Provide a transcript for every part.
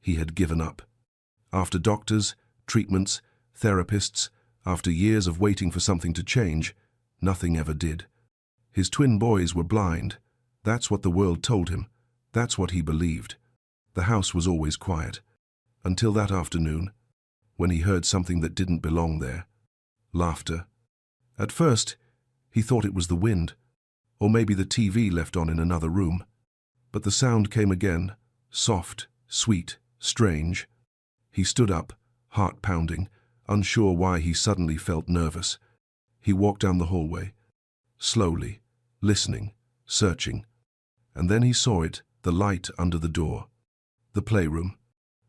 He had given up. After doctors, treatments, therapists, after years of waiting for something to change, nothing ever did. His twin boys were blind. That's what the world told him. That's what he believed. The house was always quiet. Until that afternoon, when he heard something that didn't belong there. Laughter. At first, he thought it was the wind, or maybe the TV left on in another room. But the sound came again, soft, sweet, strange. He stood up, heart pounding, unsure why he suddenly felt nervous. He walked down the hallway, slowly, listening, searching. And then he saw it, the light under the door. The playroom,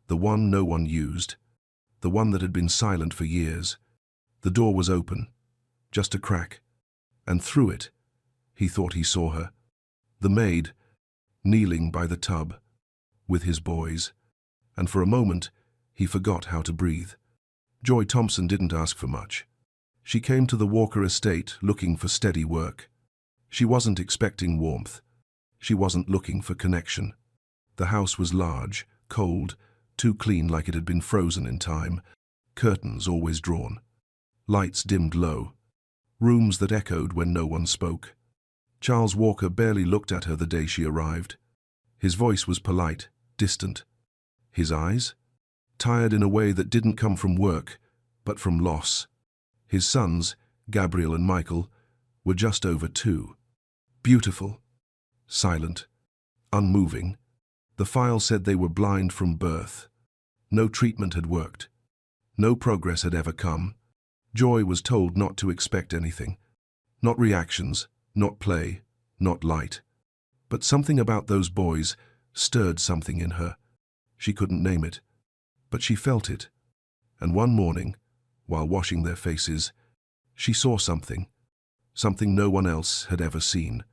the one no one used, the one that had been silent for years. The door was open, just a crack, and through it, he thought he saw her, the maid, kneeling by the tub, with his boys, and for a moment, he forgot how to breathe. Joy Thompson didn't ask for much. She came to the Walker estate looking for steady work. She wasn't expecting warmth. She wasn't looking for connection. The house was large, cold, too clean like it had been frozen in time, curtains always drawn, lights dimmed low, rooms that echoed when no one spoke. Charles Walker barely looked at her the day she arrived. His voice was polite, distant. His eyes? Tired in a way that didn't come from work, but from loss. His sons, Gabriel and Michael, were just over 2. Beautiful, silent, unmoving. The file said they were blind from birth. No treatment had worked. No progress had ever come. Joy was told not to expect anything. Not reactions, not play, not light. But something about those boys stirred something in her. She couldn't name it, but she felt it. And one morning, while washing their faces, she saw something no one else had ever seen.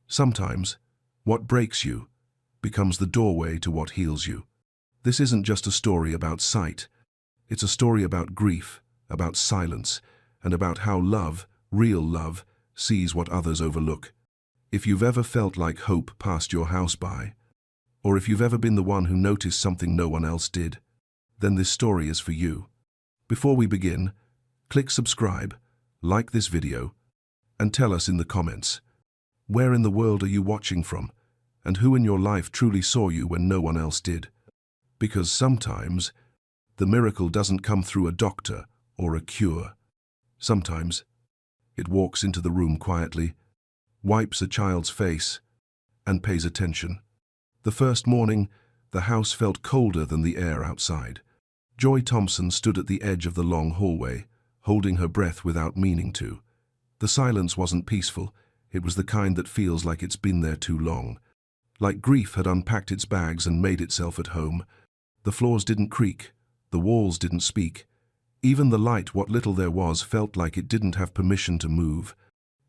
Sometimes, what breaks you becomes the doorway to what heals you. This isn't just a story about sight. It's a story about grief, about silence, and about how love, real love, sees what others overlook. If you've ever felt like hope passed your house by, or if you've ever been the one who noticed something no one else did, then this story is for you. Before we begin, click subscribe, like this video, and tell us in the comments, where in the world are you watching from, and who in your life truly saw you when no one else did? Because sometimes, the miracle doesn't come through a doctor or a cure. Sometimes, it walks into the room quietly, wipes a child's face, and pays attention. The first morning, the house felt colder than the air outside. Joy Thompson stood at the edge of the long hallway, holding her breath without meaning to. The silence wasn't peaceful. It was the kind that feels like it's been there too long. Like grief had unpacked its bags and made itself at home. The floors didn't creak. The walls didn't speak. Even the light, what little there was, felt like it didn't have permission to move.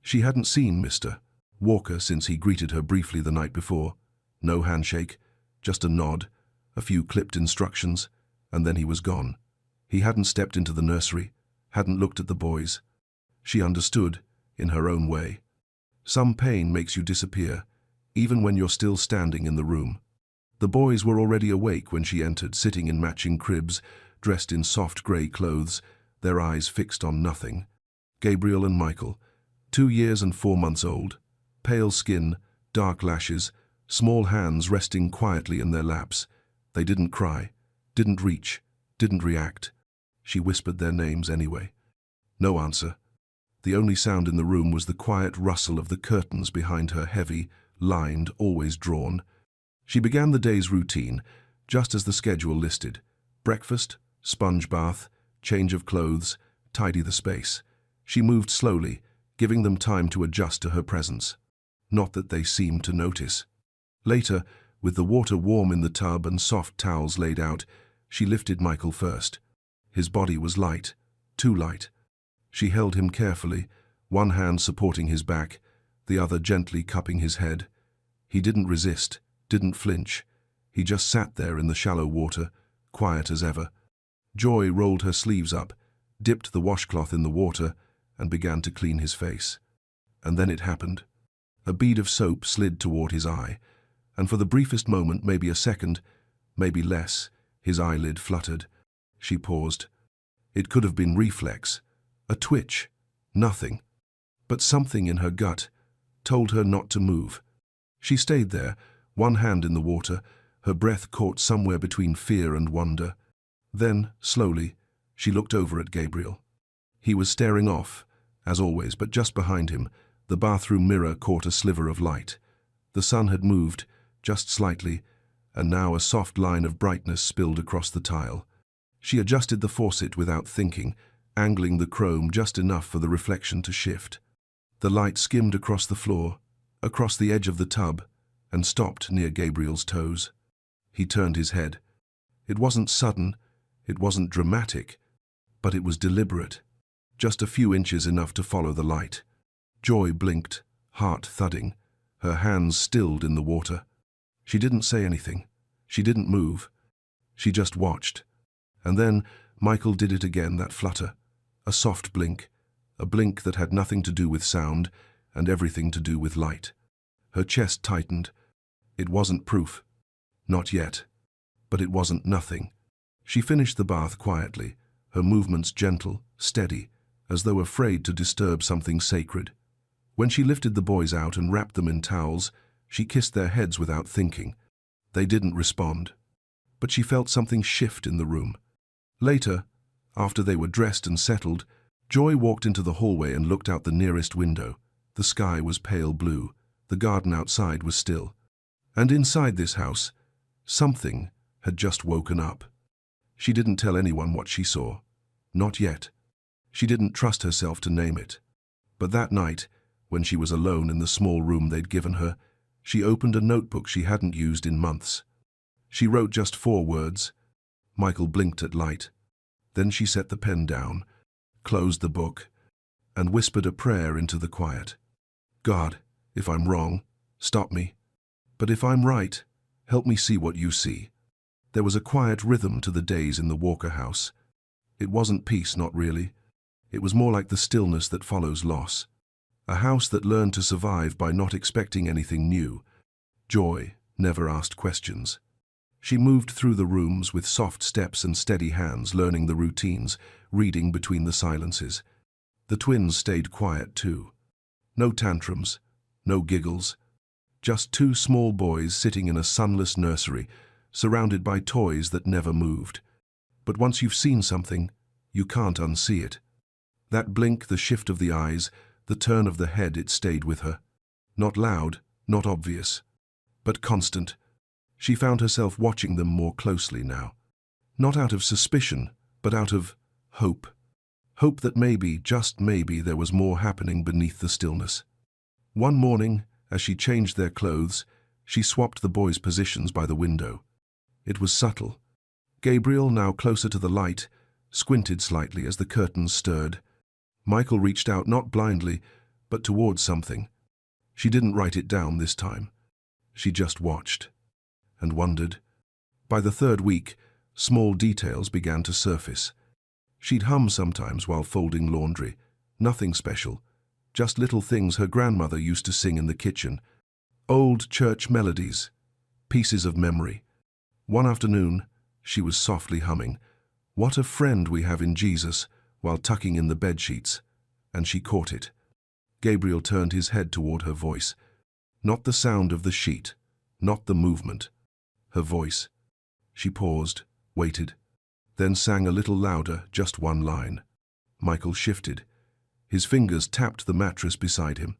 She hadn't seen Mr. Walker since he greeted her briefly the night before. No handshake, just a nod, a few clipped instructions, and then he was gone. He hadn't stepped into the nursery, hadn't looked at the boys. She understood, in her own way. Some pain makes you disappear, even when you're still standing in the room. The boys were already awake when she entered, sitting in matching cribs, dressed in soft grey clothes, their eyes fixed on nothing. Gabriel and Michael, 2 years and 4 months old, pale skin, dark lashes, small hands resting quietly in their laps. They didn't cry, didn't reach, didn't react. She whispered their names anyway. No answer. The only sound in the room was the quiet rustle of the curtains behind her, heavy, lined, always drawn. She began the day's routine, just as the schedule listed. Breakfast, sponge bath, change of clothes, tidy the space. She moved slowly, giving them time to adjust to her presence. Not that they seemed to notice. Later, with the water warm in the tub and soft towels laid out, she lifted Michael first. His body was light, too light. She held him carefully, one hand supporting his back, the other gently cupping his head. He didn't resist, didn't flinch. He just sat there in the shallow water, quiet as ever. Joy rolled her sleeves up, dipped the washcloth in the water, and began to clean his face. And then it happened. A bead of soap slid toward his eye, and for the briefest moment, maybe a second, maybe less, His eyelid fluttered. She paused. It could have been reflex, a twitch, nothing. But something in her gut told her not to move. She stayed there, one hand in the water, her breath caught somewhere between fear and wonder. Then, slowly, she looked over at Gabriel. He was staring off, as always, but just behind him, the bathroom mirror caught a sliver of light. The sun had moved, just slightly, and now a soft line of brightness spilled across the tile. She adjusted the faucet without thinking, angling the chrome just enough for the reflection to shift. The light skimmed across the floor, across the edge of the tub, and stopped near Gabriel's toes. He turned his head. It wasn't sudden, it wasn't dramatic, but it was deliberate. Just a few inches enough to follow the light. Joy blinked, heart thudding, her hands stilled in the water. She didn't say anything. She didn't move. She just watched. And then Michael did it again, that flutter. A soft blink, a blink that had nothing to do with sound and everything to do with light. Her chest tightened. It wasn't proof. Not yet. But it wasn't nothing. She finished the bath quietly, her movements gentle, steady, as though afraid to disturb something sacred. When she lifted the boys out and wrapped them in towels, she kissed their heads without thinking. They didn't respond. But she felt something shift in the room. Later, after they were dressed and settled, Joy walked into the hallway and looked out the nearest window. The sky was pale blue. The garden outside was still. And inside this house, something had just woken up. She didn't tell anyone what she saw. Not yet. She didn't trust herself to name it. But that night, when she was alone in the small room they'd given her, she opened a notebook she hadn't used in months. She wrote just 4 words. Michael blinked at light. Then she set the pen down, closed the book, and whispered a prayer into the quiet. God, if I'm wrong, stop me. But if I'm right, help me see what you see. There was a quiet rhythm to the days in the Walker house. It wasn't peace, not really. It was more like the stillness that follows loss. A house that learned to survive by not expecting anything new. Joy never asked questions. She moved through the rooms with soft steps and steady hands, learning the routines, reading between the silences. The twins stayed quiet too. No tantrums, no giggles. Just 2 small boys sitting in a sunless nursery, surrounded by toys that never moved. But once you've seen something, you can't unsee it. That blink, the shift of the eyes, the turn of the head, it stayed with her. Not loud, not obvious, but constant. She found herself watching them more closely now. Not out of suspicion, but out of hope. Hope that maybe, just maybe, there was more happening beneath the stillness. One morning, as she changed their clothes, she swapped the boys' positions by the window. It was subtle. Gabriel, now closer to the light, squinted slightly as the curtains stirred. Michael reached out, not blindly, but towards something. She didn't write it down this time. She just watched and wondered. By the 3rd week, small details began to surface. She'd hum sometimes while folding laundry. Nothing special, just little things her grandmother used to sing in the kitchen. Old church melodies, pieces of memory. One afternoon, she was softly humming, "What a friend we have in Jesus," while tucking in the bedsheets, and she caught it. Gabriel turned his head toward her voice. Not the sound of the sheet, not the movement. Her voice. She paused, waited, then sang a little louder, just one line. Michael shifted. His fingers tapped the mattress beside him,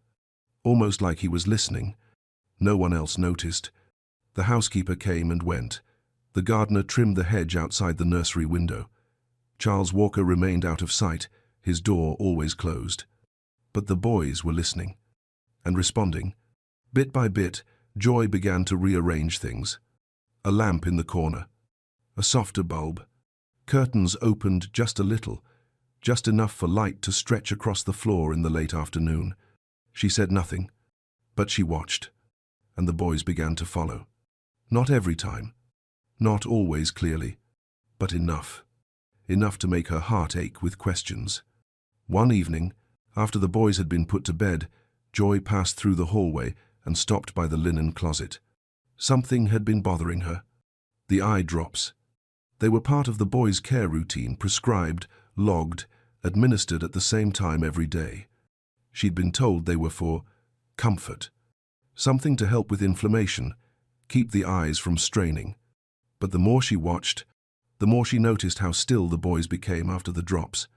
almost like he was listening. No one else noticed. The housekeeper came and went. The gardener trimmed the hedge outside the nursery window. Charles Walker remained out of sight, his door always closed. But the boys were listening and responding. Bit by bit, Joy began to rearrange things. A lamp in the corner, a softer bulb. Curtains opened just a little, just enough for light to stretch across the floor in the late afternoon. She said nothing, but she watched, and the boys began to follow. Not every time, not always clearly, but enough. Enough to make her heart ache with questions. One evening, after the boys had been put to bed, Joy passed through the hallway and stopped by the linen closet. Something had been bothering her. The eye drops, They were part of the boy's care routine, prescribed, logged, administered at the same time every day. She'd been told they were for comfort, something to help with inflammation, keep the eyes from straining. But the more she watched, the more she noticed how still the boys became after the drops,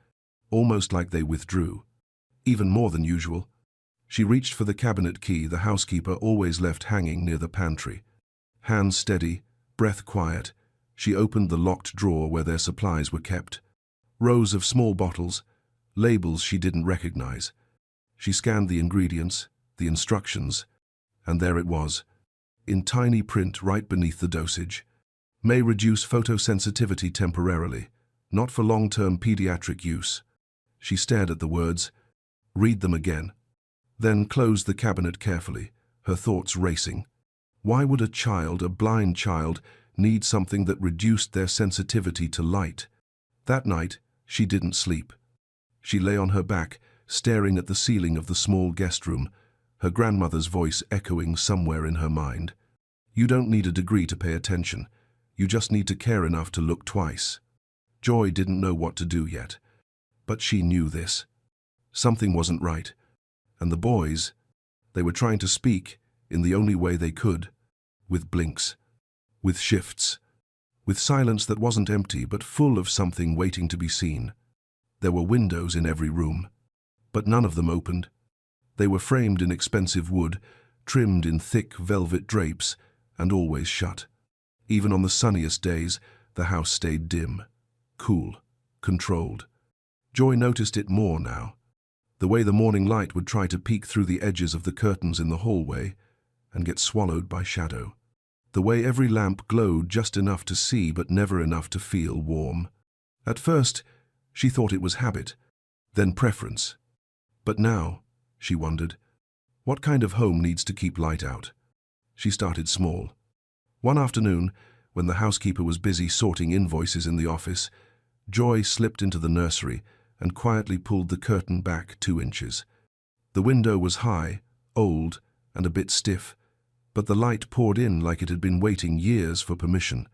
almost like they withdrew. Even more than usual. She reached for the cabinet key the housekeeper always left hanging near the pantry. Hands steady, breath quiet, she opened the locked drawer where their supplies were kept. Rows of small bottles, labels she didn't recognize. She scanned the ingredients, the instructions, and there it was, in tiny print right beneath the dosage. May reduce photosensitivity temporarily, not for long-term pediatric use. She stared at the words, read them again, then closed the cabinet carefully, her thoughts racing. Why would a blind child, need something that reduced their sensitivity to light? That night, she didn't sleep. She lay on her back, staring at the ceiling of the small guest room, her grandmother's voice echoing somewhere in her mind. You don't need a degree to pay attention. You just need to care enough to look twice. Joy didn't know what to do yet. But she knew this. Something wasn't right. And the boys, they were trying to speak in the only way they could, with blinks, with shifts, with silence that wasn't empty but full of something waiting to be seen. There were windows in every room, but none of them opened. They were framed in expensive wood, trimmed in thick velvet drapes, and always shut. Even on the sunniest days, the house stayed dim, cool, controlled. Joy noticed it more now. The way the morning light would try to peek through the edges of the curtains in the hallway and get swallowed by shadow. The way every lamp glowed just enough to see but never enough to feel warm. At first, she thought it was habit, then preference. But now, she wondered, what kind of home needs to keep light out? She started small. One afternoon, when the housekeeper was busy sorting invoices in the office, Joy slipped into the nursery and quietly pulled the curtain back 2 inches. The window was high, old, and a bit stiff, but the light poured in like it had been waiting years for permission.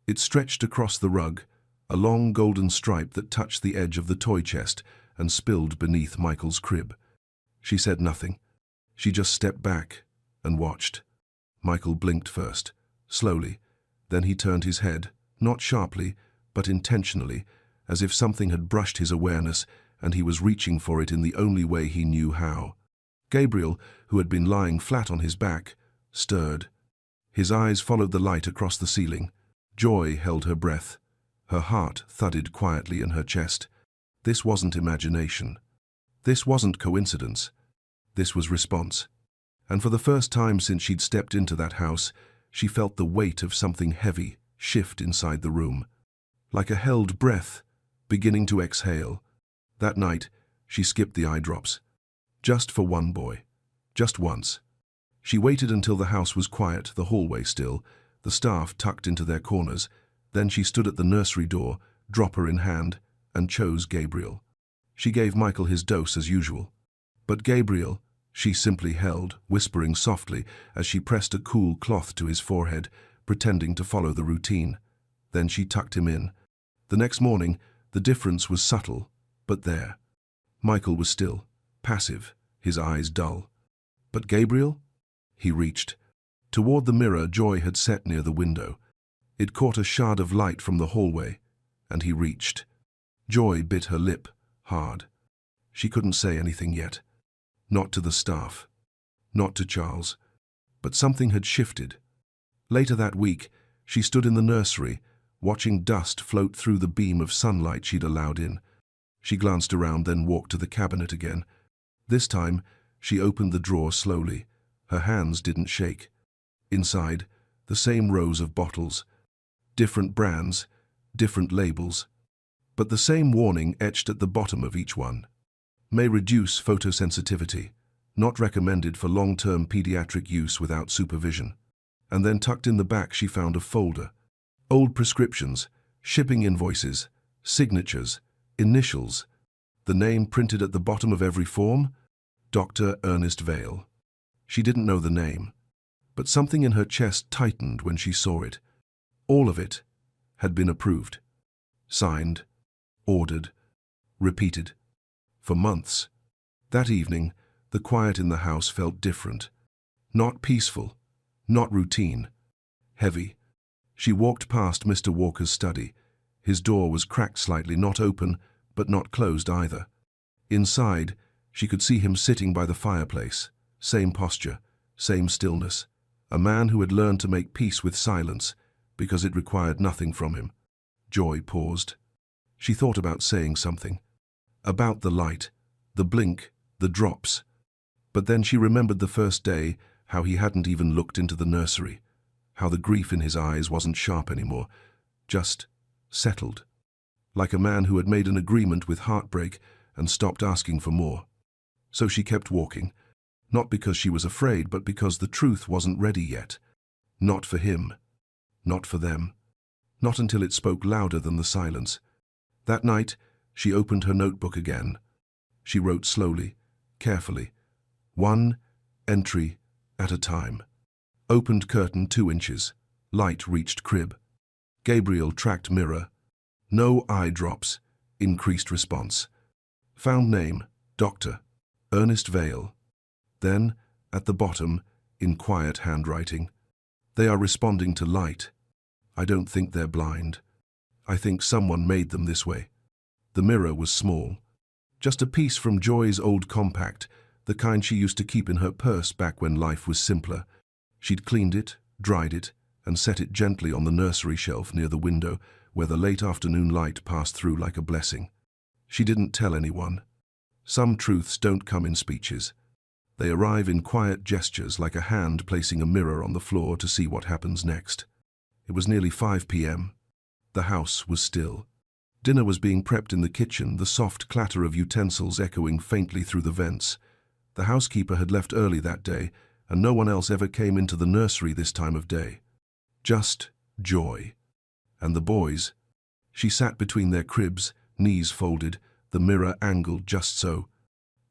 It stretched across the rug, a long golden stripe that touched the edge of the toy chest and spilled beneath Michael's crib. She said nothing. She just stepped back and watched. Michael blinked first, slowly. Then he turned his head, not sharply, but intentionally, as if something had brushed his awareness and he was reaching for it in the only way he knew how. Gabriel, who had been lying flat on his back, stirred. His eyes followed the light across the ceiling. Joy held her breath. Her heart thudded quietly in her chest. This wasn't imagination. This wasn't coincidence. This was response. And for the first time since she'd stepped into that house, she felt the weight of something heavy shift inside the room. Like a held breath, beginning to exhale. That night, she skipped the eye drops. Just for one boy. Just once. She waited until the house was quiet, the hallway still, the staff tucked into their corners. Then she stood at the nursery door, dropper in hand, and chose Gabriel. She gave Michael his dose as usual. But Gabriel, she simply held, whispering softly as she pressed a cool cloth to his forehead, pretending to follow the routine. Then she tucked him in. The next morning, the difference was subtle, but there. Michael was still, passive, his eyes dull. But Gabriel? He reached. Toward the mirror Joy had set near the window. It caught a shard of light from the hallway, and he reached. Joy bit her lip, hard. She couldn't say anything yet. Not to the staff. Not to Charles. But something had shifted. Later that week, she stood in the nursery, watching dust float through the beam of sunlight she'd allowed in. She glanced around, then walked to the cabinet again. This time, she opened the drawer slowly. Her hands didn't shake. Inside, the same rows of bottles. Different brands, different labels. But the same warning etched at the bottom of each one. May reduce photosensitivity. Not recommended for long-term pediatric use without supervision. And then tucked in the back she found a folder. Old prescriptions, shipping invoices, signatures, initials. The name printed at the bottom of every form? Dr. Ernest Vale. She didn't know the name, but something in her chest tightened when she saw it. All of it. had been approved. Signed, ordered, repeated. For months. That evening, the quiet in the house felt different. Not peaceful, not routine. Heavy. She walked past Mr. Walker's study. His door was cracked slightly, not open, but not closed either. Inside, she could see him sitting by the fireplace. Same posture, same stillness. A man who had learned to make peace with silence, because it required nothing from him. Joy paused. She thought about saying something. About the light, the blink, the drops. But then she remembered the first day, how he hadn't even looked into the nursery. How the grief in his eyes wasn't sharp anymore, just settled. Like a man who had made an agreement with heartbreak and stopped asking for more. So she kept walking, not because she was afraid, but because the truth wasn't ready yet. Not for him. Not for them. Not until it spoke louder than the silence. That night, she opened her notebook again. She wrote slowly, carefully. 1 entry at a time. Opened curtain 2 inches. Light reached crib. Gabriel tracked mirror. No eye drops. Increased response. Found name, Dr. Ernest Vale. Then, at the bottom, in quiet handwriting, they are responding to light. I don't think they're blind. I think someone made them this way. The mirror was small. Just a piece from Joy's old compact, the kind she used to keep in her purse back when life was simpler. She'd cleaned it, dried it, and set it gently on the nursery shelf near the window where the late afternoon light passed through like a blessing. She didn't tell anyone. Some truths don't come in speeches. They arrive in quiet gestures, like a hand placing a mirror on the floor to see what happens next. It was nearly 5 p.m. The house was still. Dinner was being prepped in the kitchen, the soft clatter of utensils echoing faintly through the vents. The housekeeper had left early that day, and no one else ever came into the nursery this time of day. Just Joy. And the boys. She sat between their cribs, knees folded, the mirror angled just so.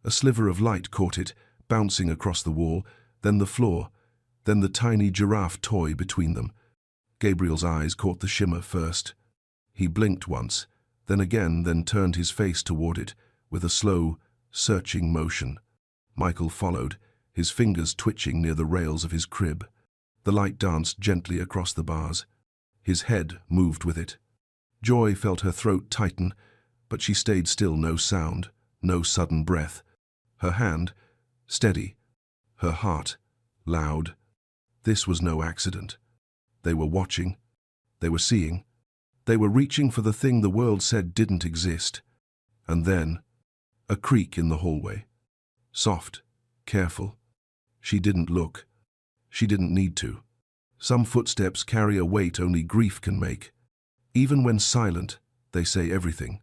A sliver of light caught it, bouncing across the wall, then the floor, then the tiny giraffe toy between them. Gabriel's eyes caught the shimmer first. He blinked once, then again, then turned his face toward it, with a slow, searching motion. Michael followed, his fingers twitching near the rails of his crib. The light danced gently across the bars. His head moved with it. Joy felt her throat tighten, but she stayed still, no sound, no sudden breath. Her hand, steady. Her heart, loud. This was no accident. They were watching. They were seeing. They were reaching for the thing the world said didn't exist. And then, a creak in the hallway. Soft, careful. She didn't look. She didn't need to. Some footsteps carry a weight only grief can make. Even when silent, they say everything.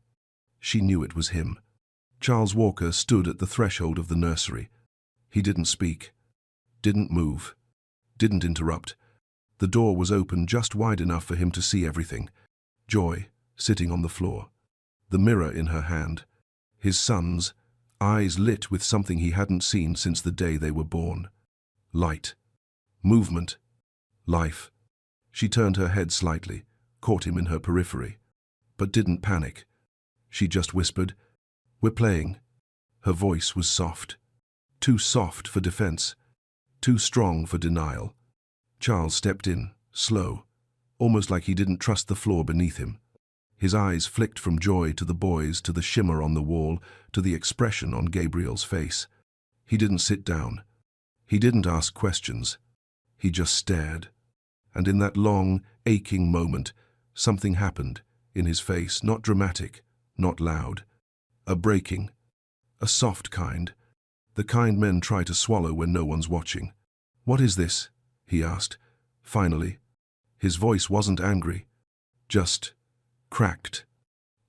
She knew it was him. Charles Walker stood at the threshold of the nursery. He didn't speak, didn't move, didn't interrupt. The door was open just wide enough for him to see everything. Joy, sitting on the floor, the mirror in her hand. His sons, eyes lit with something he hadn't seen since the day they were born. Light, movement, life. She turned her head slightly, caught him in her periphery, but didn't panic. She just whispered, "We're playing." Her voice was soft. Too soft for defense, too strong for denial. Charles stepped in, slow, almost like he didn't trust the floor beneath him. His eyes flicked from Joy to the boys, to the shimmer on the wall, to the expression on Gabriel's face. He didn't sit down. He didn't ask questions. He just stared. And in that long, aching moment, something happened in his face, not dramatic, not loud. A breaking. A soft kind. The kind men try to swallow when no one's watching. "What is this?" he asked, finally. His voice wasn't angry, just cracked,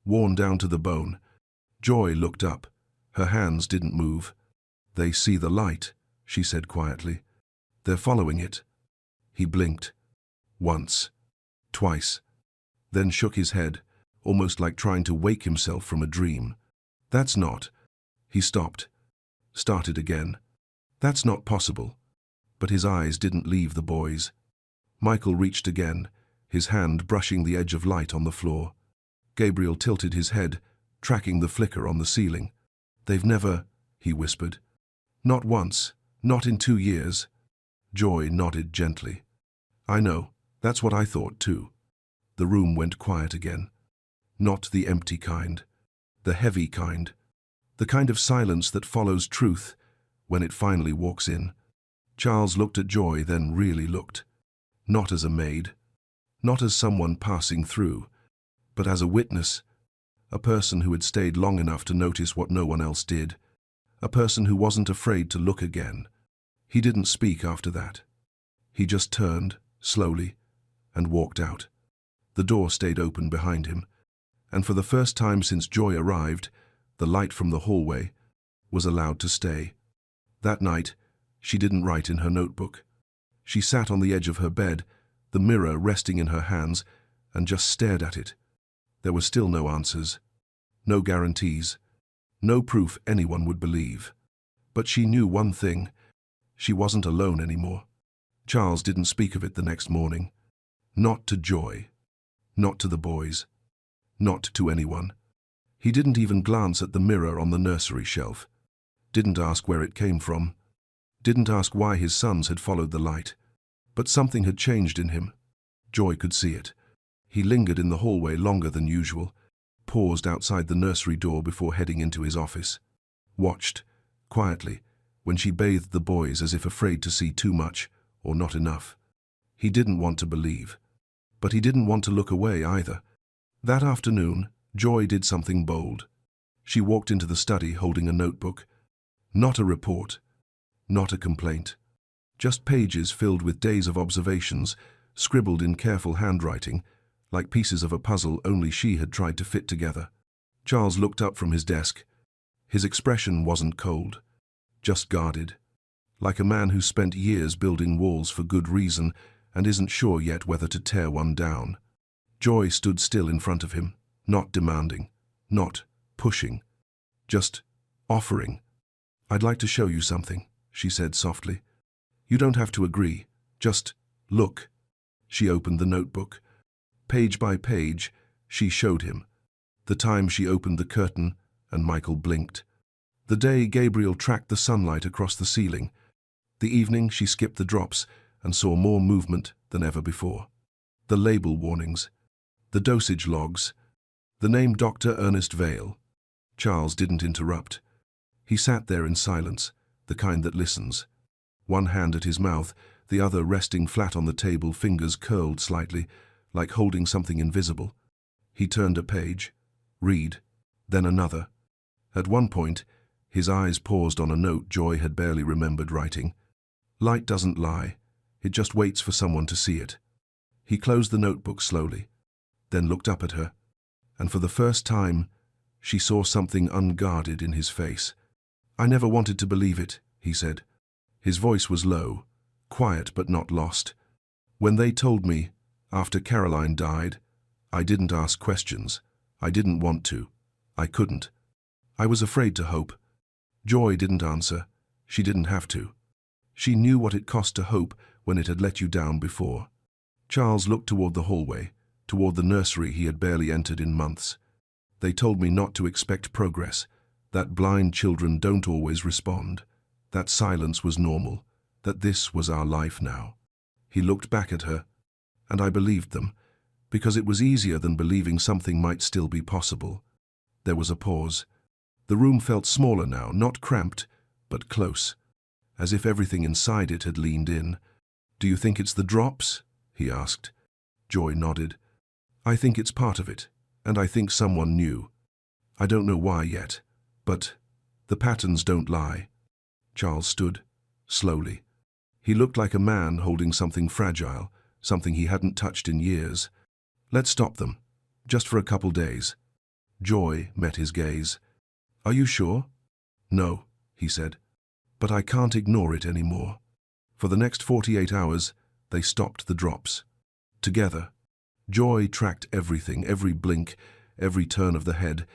worn down to the bone. Joy looked up. Her hands didn't move. "They see the light," she said quietly. "They're following it." He blinked. Once. Twice. Then shook his head, almost like trying to wake himself from a dream. "That's not." He stopped. Started again. "That's not possible." But his eyes didn't leave the boys. Michael reached again, his hand brushing the edge of light on the floor. Gabriel tilted his head, tracking the flicker on the ceiling. "They've never," he whispered. "Not once, not in 2 years." Joy nodded gently. "I know, that's what I thought too." The room went quiet again. Not the empty kind, the heavy kind. The kind of silence that follows truth when it finally walks in. Charles looked at Joy, then really looked. Not as a maid, not as someone passing through, but as a witness, a person who had stayed long enough to notice what no one else did, a person who wasn't afraid to look again. He didn't speak after that. He just turned, slowly, and walked out. The door stayed open behind him, and for the first time since Joy arrived, the light from the hallway was allowed to stay. That night, she didn't write in her notebook. She sat on the edge of her bed, the mirror resting in her hands, and just stared at it. There were still no answers, no guarantees, no proof anyone would believe. But she knew one thing: she wasn't alone anymore. Charles didn't speak of it the next morning. Not to Joy, not to the boys, not to anyone. He didn't even glance at the mirror on the nursery shelf. Didn't ask where it came from. Didn't ask why his sons had followed the light. But something had changed in him. Joy could see it. He lingered in the hallway longer than usual, paused outside the nursery door before heading into his office. Watched, quietly, when she bathed the boys as if afraid to see too much or not enough. He didn't want to believe, but he didn't want to look away either. That afternoon, Joy did something bold. She walked into the study holding a notebook. Not a report, not a complaint. Just pages filled with days of observations, scribbled in careful handwriting, like pieces of a puzzle only she had tried to fit together. Charles looked up from his desk. His expression wasn't cold, just guarded, like a man who spent years building walls for good reason and isn't sure yet whether to tear one down. Joy stood still in front of him, not demanding, not pushing, just offering. "I'd like to show you something," she said softly. "You don't have to agree, just look." She opened the notebook. Page by page, she showed him. The time she opened the curtain and Michael blinked. The day Gabriel tracked the sunlight across the ceiling. The evening she skipped the drops and saw more movement than ever before. The label warnings, the dosage logs, the name Dr. Ernest Vale. Charles didn't interrupt. He sat there in silence, the kind that listens. One hand at his mouth, the other resting flat on the table, fingers curled slightly, like holding something invisible. He turned a page, read, then another. At one point, his eyes paused on a note Joy had barely remembered writing. "Light doesn't lie, it just waits for someone to see it." He closed the notebook slowly, then looked up at her, and for the first time, she saw something unguarded in his face. "I never wanted to believe it," he said. His voice was low, quiet but not lost. "When they told me, after Caroline died, I didn't ask questions. I didn't want to. I couldn't. I was afraid to hope." Joy didn't answer. She didn't have to. She knew what it cost to hope when it had let you down before. Charles looked toward the hallway, toward the nursery he had barely entered in months. "They told me not to expect progress, that blind children don't always respond, that silence was normal, that this was our life now." He looked back at her, and I believed them, because it was easier than believing something might still be possible. There was a pause. The room felt smaller now, not cramped, but close, as if everything inside it had leaned in. "Do you think it's the drops?" he asked. Joy nodded. "I think it's part of it, and I think someone knew. I don't know why yet, but the patterns don't lie." Charles stood, slowly. He looked like a man holding something fragile, something he hadn't touched in years. "Let's stop them, just for a couple days." Joy met his gaze. "Are you sure?" "No," he said, "but I can't ignore it anymore." For the next 48 hours, they stopped the drops. Together, Joy tracked everything, every blink, every turn of the head,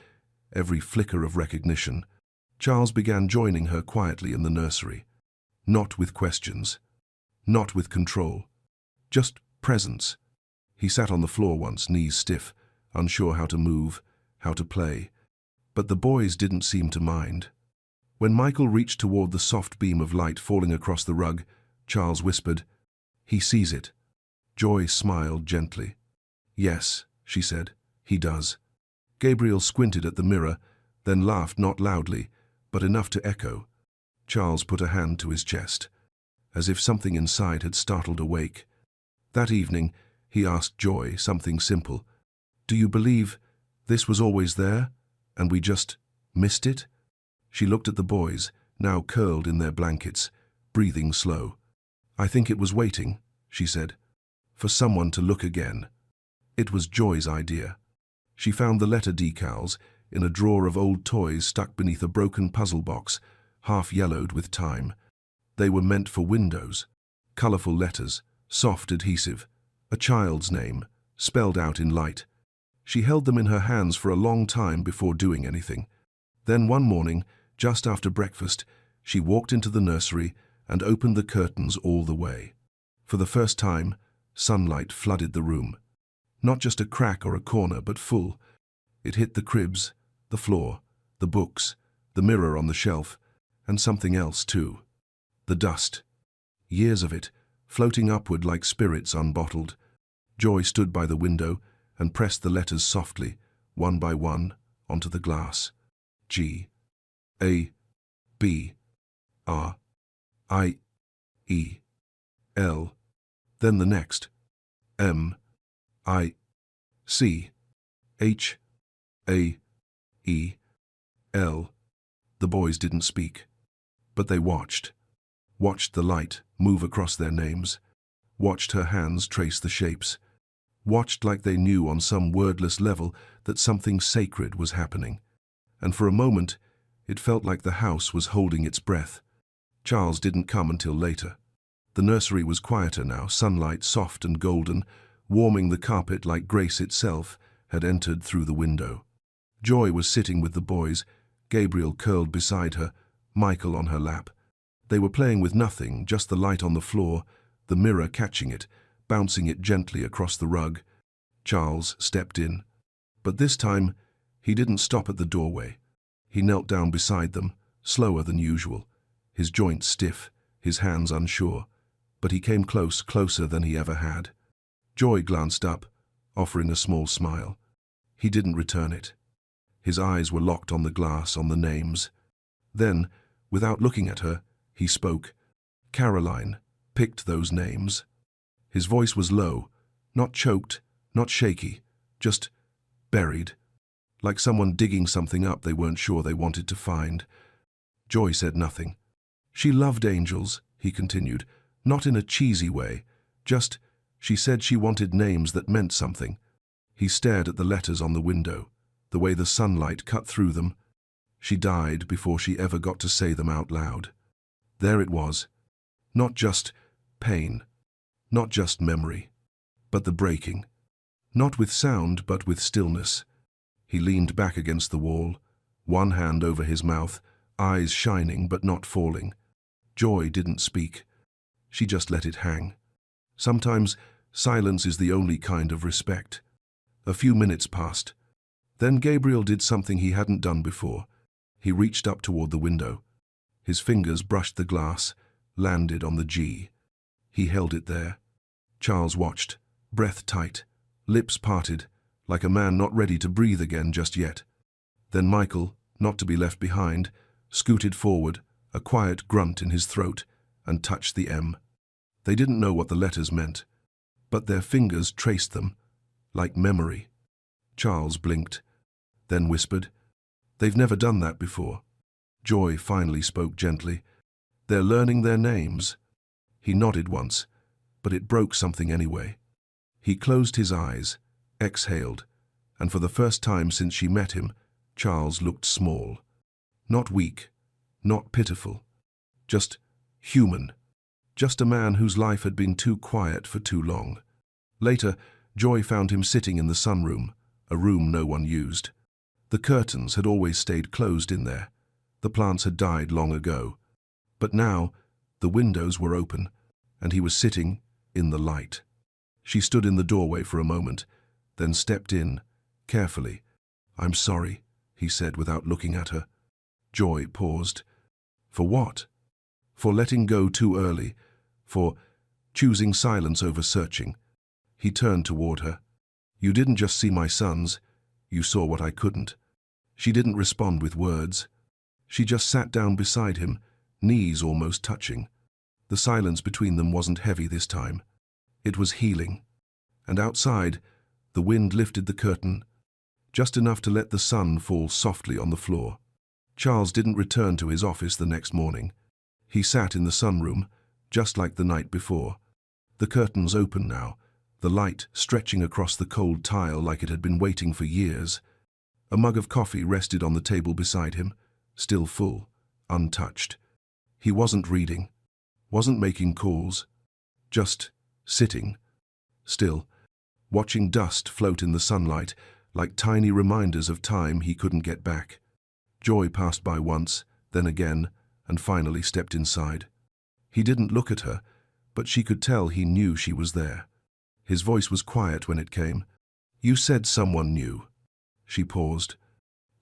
every flicker of recognition. Charles began joining her quietly in the nursery. Not with questions, not with control, just presence. He sat on the floor once, knees stiff, unsure how to move, how to play. But the boys didn't seem to mind. When Michael reached toward the soft beam of light falling across the rug, Charles whispered, "He sees it." Joy smiled gently. "Yes," she said, "he does." Gabriel squinted at the mirror, then laughed not loudly, but enough to echo. Charles put a hand to his chest, as if something inside had startled awake. That evening, he asked Joy something simple. "Do you believe this was always there, and we just missed it?" She looked at the boys, now curled in their blankets, breathing slow. "I think it was waiting," she said, "for someone to look again." It was Joy's idea. She found the letter decals in a drawer of old toys stuck beneath a broken puzzle box, half yellowed with time. They were meant for windows. Colorful letters, soft adhesive, a child's name, spelled out in light. She held them in her hands for a long time before doing anything. Then one morning, just after breakfast, she walked into the nursery and opened the curtains all the way. For the first time, sunlight flooded the room. Not just a crack or a corner, but full. It hit the cribs, the floor, the books, the mirror on the shelf, and something else too. The dust. Years of it, floating upward like spirits unbottled. Joy stood by the window and pressed the letters softly, one by one, onto the glass. G. A. B. R. I. E. L. Then the next. M. I. C. H. A. E. L. The boys didn't speak, but they watched the light move across their names, watched her hands trace the shapes, watched like they knew on some wordless level that something sacred was happening. And for a moment, it felt like the house was holding its breath. Charles didn't come until later. The nursery was quieter now, sunlight soft and golden, warming the carpet like grace itself had entered through the window. Joy was sitting with the boys, Gabriel curled beside her, Michael on her lap. They were playing with nothing, just the light on the floor, the mirror catching it, bouncing it gently across the rug. Charles stepped in. But this time, he didn't stop at the doorway. He knelt down beside them, slower than usual, his joints stiff, his hands unsure. But he came close, closer than he ever had. Joy glanced up, offering a small smile. He didn't return it. His eyes were locked on the glass, on the names. Then, without looking at her, he spoke. Caroline picked those names. His voice was low, not choked, not shaky, just buried, like someone digging something up they weren't sure they wanted to find. Joy said nothing. She loved angels, he continued, not in a cheesy way, just, she said she wanted names that meant something. He stared at the letters on the window, the way the sunlight cut through them. She died before she ever got to say them out loud. There it was. Not just pain, not just memory, but the breaking. Not with sound, but with stillness. He leaned back against the wall, one hand over his mouth, eyes shining but not falling. Joy didn't speak. She just let it hang. Sometimes silence is the only kind of respect. A few minutes passed. Then Gabriel did something he hadn't done before. He reached up toward the window. His fingers brushed the glass, landed on the G. He held it there. Charles watched, breath tight, lips parted, like a man not ready to breathe again just yet. Then Michael, not to be left behind, scooted forward, a quiet grunt in his throat, and touched the M. They didn't know what the letters meant, but their fingers traced them, like memory. Charles blinked, then whispered, "They've never done that before." Joy finally spoke gently. "They're learning their names." He nodded once, but it broke something anyway. He closed his eyes, exhaled, and for the first time since she met him, Charles looked small. Not weak, not pitiful, just human. Just a man whose life had been too quiet for too long. Later, Joy found him sitting in the sunroom, a room no one used. The curtains had always stayed closed in there. The plants had died long ago. But now, the windows were open, and he was sitting in the light. She stood in the doorway for a moment, then stepped in, carefully. "I'm sorry," he said without looking at her. Joy paused. For what? For letting go too early, for choosing silence over searching. He turned toward her. "You didn't just see my sons, you saw what I couldn't." She didn't respond with words. She just sat down beside him, knees almost touching. The silence between them wasn't heavy this time. It was healing. And outside, the wind lifted the curtain, just enough to let the sun fall softly on the floor. Charles didn't return to his office the next morning. He sat in the sunroom, just like the night before. The curtains open now, the light stretching across the cold tile like it had been waiting for years. A mug of coffee rested on the table beside him, still full, untouched. He wasn't reading, wasn't making calls, just sitting, still, watching dust float in the sunlight like tiny reminders of time he couldn't get back. Joy passed by once, then again, and finally stepped inside. He didn't look at her, but she could tell he knew she was there. His voice was quiet when it came. "You said someone knew." She paused.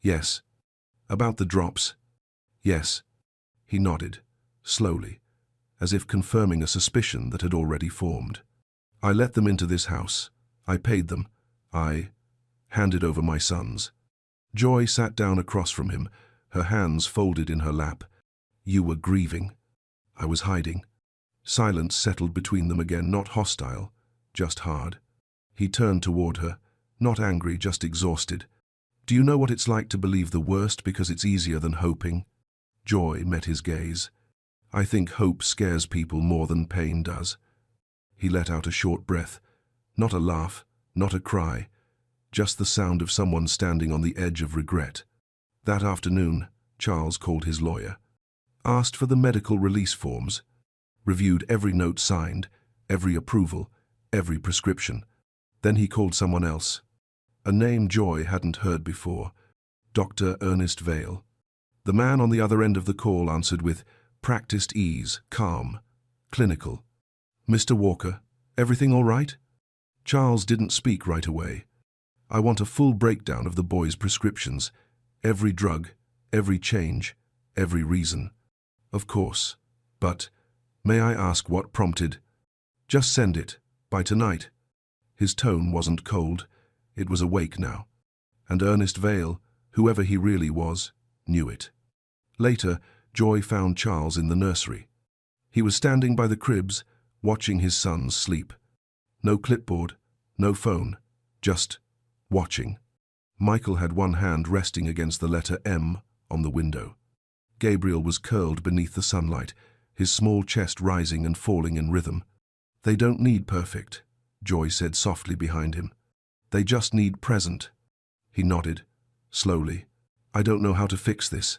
"Yes." "About the drops?" "Yes." He nodded, slowly, as if confirming a suspicion that had already formed. "I let them into this house. I paid them. I handed over my sons." Joy sat down across from him, her hands folded in her lap. "You were grieving." "I was hiding." Silence settled between them again, not hostile, just hard. He turned toward her, not angry, just exhausted. "Do you know what it's like to believe the worst because it's easier than hoping?" Joy met his gaze. "I think hope scares people more than pain does." He let out a short breath. Not a laugh, not a cry, just the sound of someone standing on the edge of regret. That afternoon, Charles called his lawyer, asked for the medical release forms, reviewed every note signed, every approval, every prescription. Then he called someone else, a name Joy hadn't heard before, Dr. Ernest Vale. The man on the other end of the call answered with practiced ease, calm, clinical. "Mr. Walker, everything all right?" Charles didn't speak right away. "I want a full breakdown of the boy's prescriptions, every drug, every change, every reason." "Of course, but may I ask what prompted?" "Just send it, by tonight." His tone wasn't cold, it was awake now. And Ernest Vale, whoever he really was, knew it. Later, Joy found Charles in the nursery. He was standing by the cribs, watching his sons sleep. No clipboard, no phone, just watching. Michael had one hand resting against the letter M on the window. Gabriel was curled beneath the sunlight, his small chest rising and falling in rhythm. "They don't need perfect," Joy said softly behind him. "They just need present." He nodded, slowly. "I don't know how to fix this."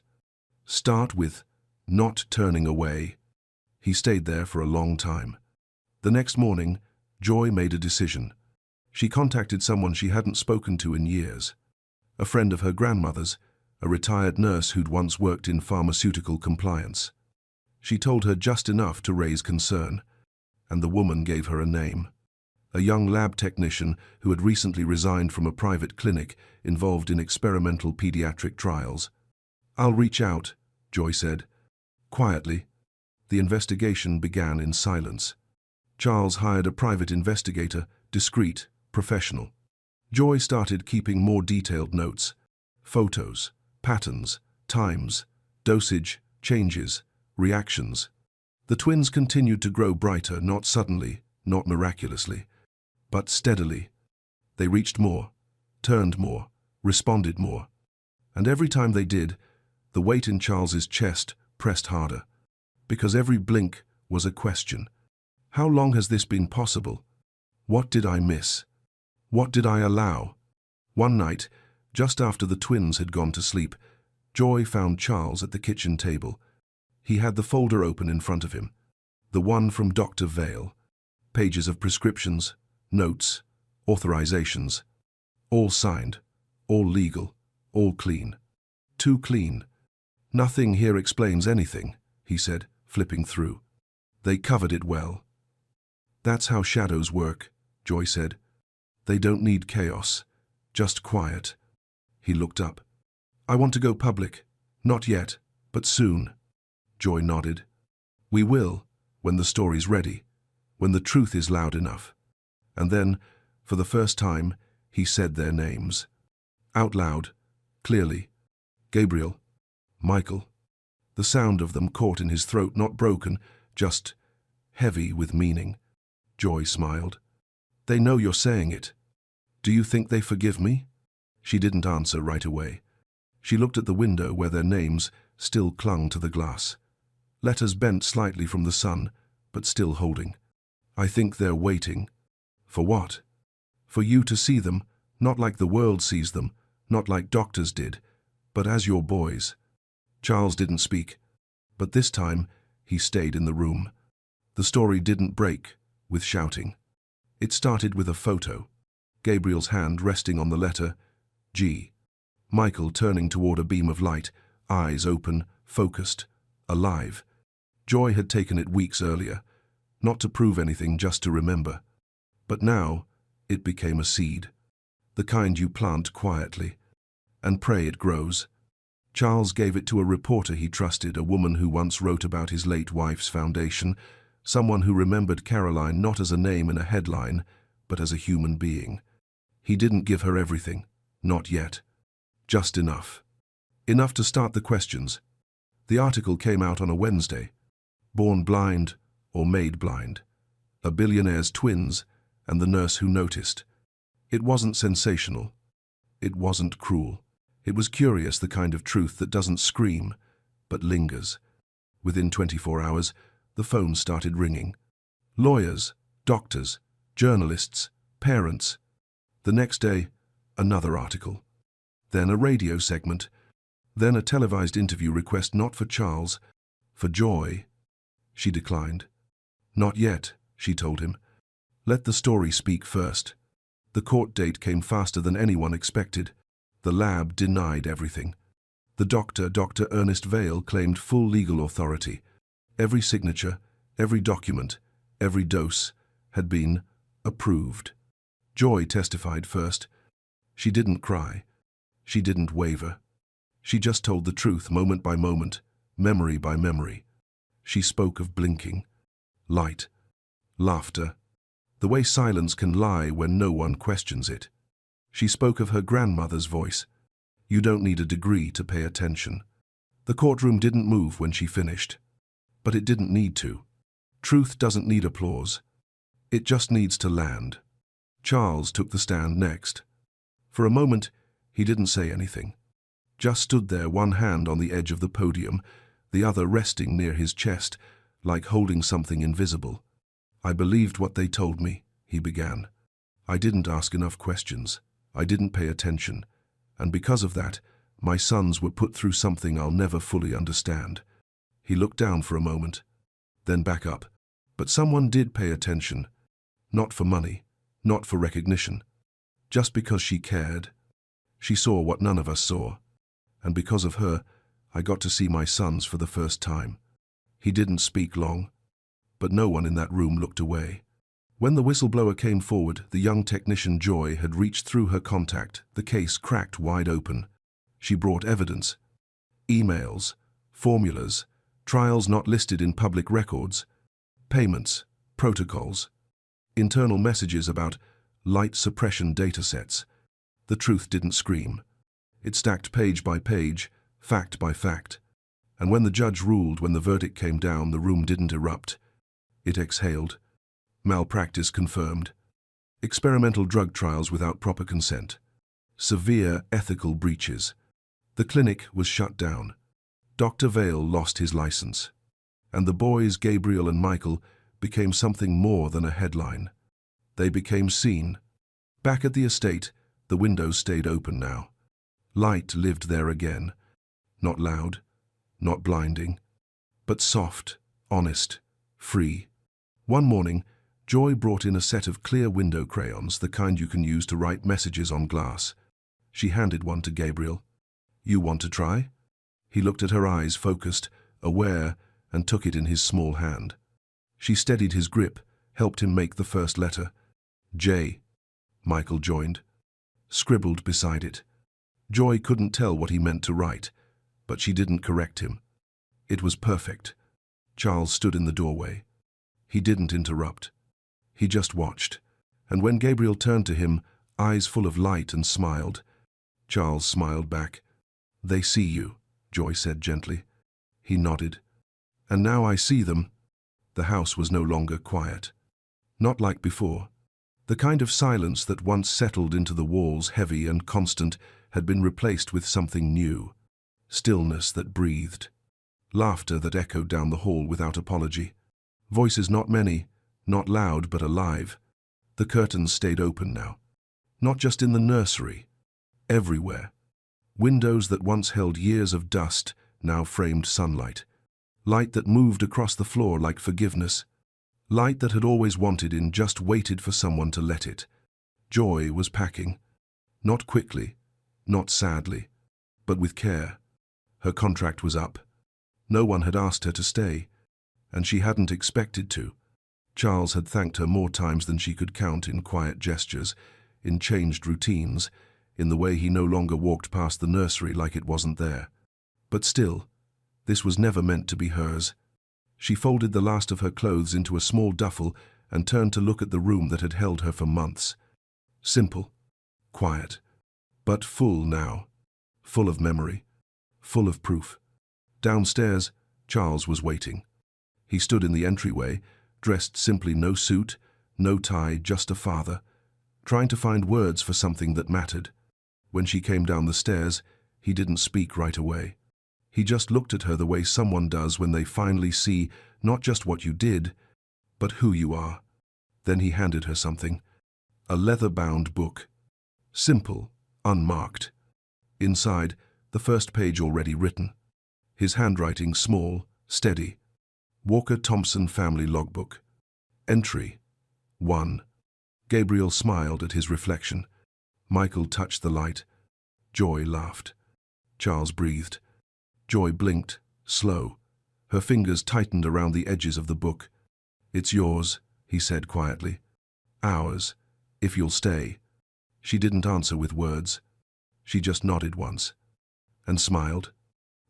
"Start with not turning away." He stayed there for a long time. The next morning, Joy made a decision. She contacted someone she hadn't spoken to in years. A friend of her grandmother's, a retired nurse who'd once worked in pharmaceutical compliance. She told her just enough to raise concern, and the woman gave her a name. A young lab technician who had recently resigned from a private clinic involved in experimental pediatric trials. "I'll reach out," Joy said. Quietly, the investigation began in silence. Charles hired a private investigator, discreet, professional. Joy started keeping more detailed notes. Photos, patterns, times, dosage, changes, reactions. The twins continued to grow brighter, not suddenly, not miraculously, but steadily. They reached more, turned more, responded more. And every time they did, the weight in Charles's chest pressed harder. Because every blink was a question. How long has this been possible? What did I miss? What did I allow? One night, just after the twins had gone to sleep, Joy found Charles at the kitchen table. He had the folder open in front of him, the one from Dr. Vale. Pages of prescriptions, notes, authorizations. All signed, all legal, all clean. Too clean. "Nothing here explains anything," he said, flipping through. "They covered it well. That's how shadows work. Joy said. They don't need chaos, just quiet. He looked up. I want to go public. Not yet, but soon. Joy nodded. We will, when the story's ready, when the truth is loud enough. And then, for the first time, he said their names. Out loud, clearly. Gabriel, Michael. The sound of them caught in his throat, not broken, just heavy with meaning. Joy smiled. They know you're saying it. Do you think they forgive me? She didn't answer right away. She looked at the window where their names still clung to the glass. Letters bent slightly from the sun, but still holding. I think they're waiting. For what? For you to see them, not like the world sees them, not like doctors did, but as your boys. Charles didn't speak, but this time he stayed in the room. The story didn't break with shouting. It started with a photo. Gabriel's hand resting on the letter G. Michael turning toward a beam of light, eyes open, focused, alive. Joy had taken it weeks earlier, not to prove anything, just to remember. But now it became a seed, the kind you plant quietly and pray it grows. Charles gave it to a reporter he trusted, a woman who once wrote about his late wife's foundation, someone who remembered Caroline not as a name in a headline, but as a human being. He didn't give her everything, not yet. Just enough. Enough to start the questions. The article came out on a Wednesday. Born blind or made blind. A billionaire's twins and the nurse who noticed. It wasn't sensational. It wasn't cruel. It was curious, the kind of truth that doesn't scream, but lingers. Within 24 hours, the phone started ringing. Lawyers, doctors, journalists, parents. The next day, another article. Then a radio segment. Then a televised interview request, not for Charles, for Joy. She declined. Not yet, she told him. Let the story speak first. The court date came faster than anyone expected. The lab denied everything. The doctor, Dr. Ernest Vale, claimed full legal authority. Every signature, every document, every dose had been approved. Joy testified first. She didn't cry. She didn't waver. She just told the truth, moment by moment, memory by memory. She spoke of blinking, light, laughter, the way silence can lie when no one questions it. She spoke of her grandmother's voice. You don't need a degree to pay attention. The courtroom didn't move when she finished. But it didn't need to. Truth doesn't need applause. It just needs to land. Charles took the stand next. For a moment, he didn't say anything. Just stood there, one hand on the edge of the podium, the other resting near his chest, like holding something invisible. I believed what they told me, he began. I didn't ask enough questions. I didn't pay attention. And because of that, my sons were put through something I'll never fully understand. He looked down for a moment, then back up. But someone did pay attention. Not for money, not for recognition. Just because she cared. She saw what none of us saw. And because of her, I got to see my sons for the first time. He didn't speak long, but no one in that room looked away. When the whistleblower came forward, the young technician Joy had reached through her contact, the case cracked wide open. She brought evidence. Emails, formulas, trials not listed in public records, payments, protocols, internal messages about light suppression datasets. The truth didn't scream. It stacked page by page, fact by fact. And when the judge ruled, when the verdict came down, the room didn't erupt. It exhaled. Malpractice confirmed. Experimental drug trials without proper consent. Severe ethical breaches. The clinic was shut down. Dr. Vale lost his license. And the boys, Gabriel and Michael, became something more than a headline. They became seen. Back at the estate, the windows stayed open now. Light lived there again. Not loud, not blinding, but soft, honest, free. One morning, Joy brought in a set of clear window crayons, the kind you can use to write messages on glass. She handed one to Gabriel. You want to try? He looked at her eyes, focused, aware, and took it in his small hand. She steadied his grip, helped him make the first letter. J, Michael joined, scribbled beside it. Joy couldn't tell what he meant to write, but she didn't correct him. It was perfect. Charles stood in the doorway. He didn't interrupt. He just watched, and when Gabriel turned to him, eyes full of light, and smiled, Charles smiled back. "They see you," Joy said gently. He nodded. "And now I see them." The house was no longer quiet. Not like before. The kind of silence that once settled into the walls, heavy and constant, had been replaced with something new. Stillness that breathed. Laughter that echoed down the hall without apology. Voices not many, not loud but alive. The curtains stayed open now. Not just in the nursery. Everywhere. Windows that once held years of dust now framed sunlight. Light that moved across the floor like forgiveness. Light that had always wanted in, just waited for someone to let it. Joy was packing. Not quickly, not sadly, but with care. Her contract was up. No one had asked her to stay, and she hadn't expected to. Charles had thanked her more times than she could count, in quiet gestures, in changed routines, in the way he no longer walked past the nursery like it wasn't there. But still, this was never meant to be hers. She folded the last of her clothes into a small duffel and turned to look at the room that had held her for months. Simple, quiet, but full now. Full of memory, full of proof. Downstairs, Charles was waiting. He stood in the entryway, dressed simply, no suit, no tie, just a father, trying to find words for something that mattered. When she came down the stairs, he didn't speak right away. He just looked at her the way someone does when they finally see not just what you did, but who you are. Then he handed her something. A leather-bound book. Simple, unmarked. Inside, the first page already written. His handwriting small, steady. Walker Thompson Family Logbook. Entry 1. Gabriel smiled at his reflection. Michael touched the light. Joy laughed. Charles breathed. Joy blinked, slow. Her fingers tightened around the edges of the book. "It's yours," he said quietly. "Ours, if you'll stay." She didn't answer with words. She just nodded once, and smiled.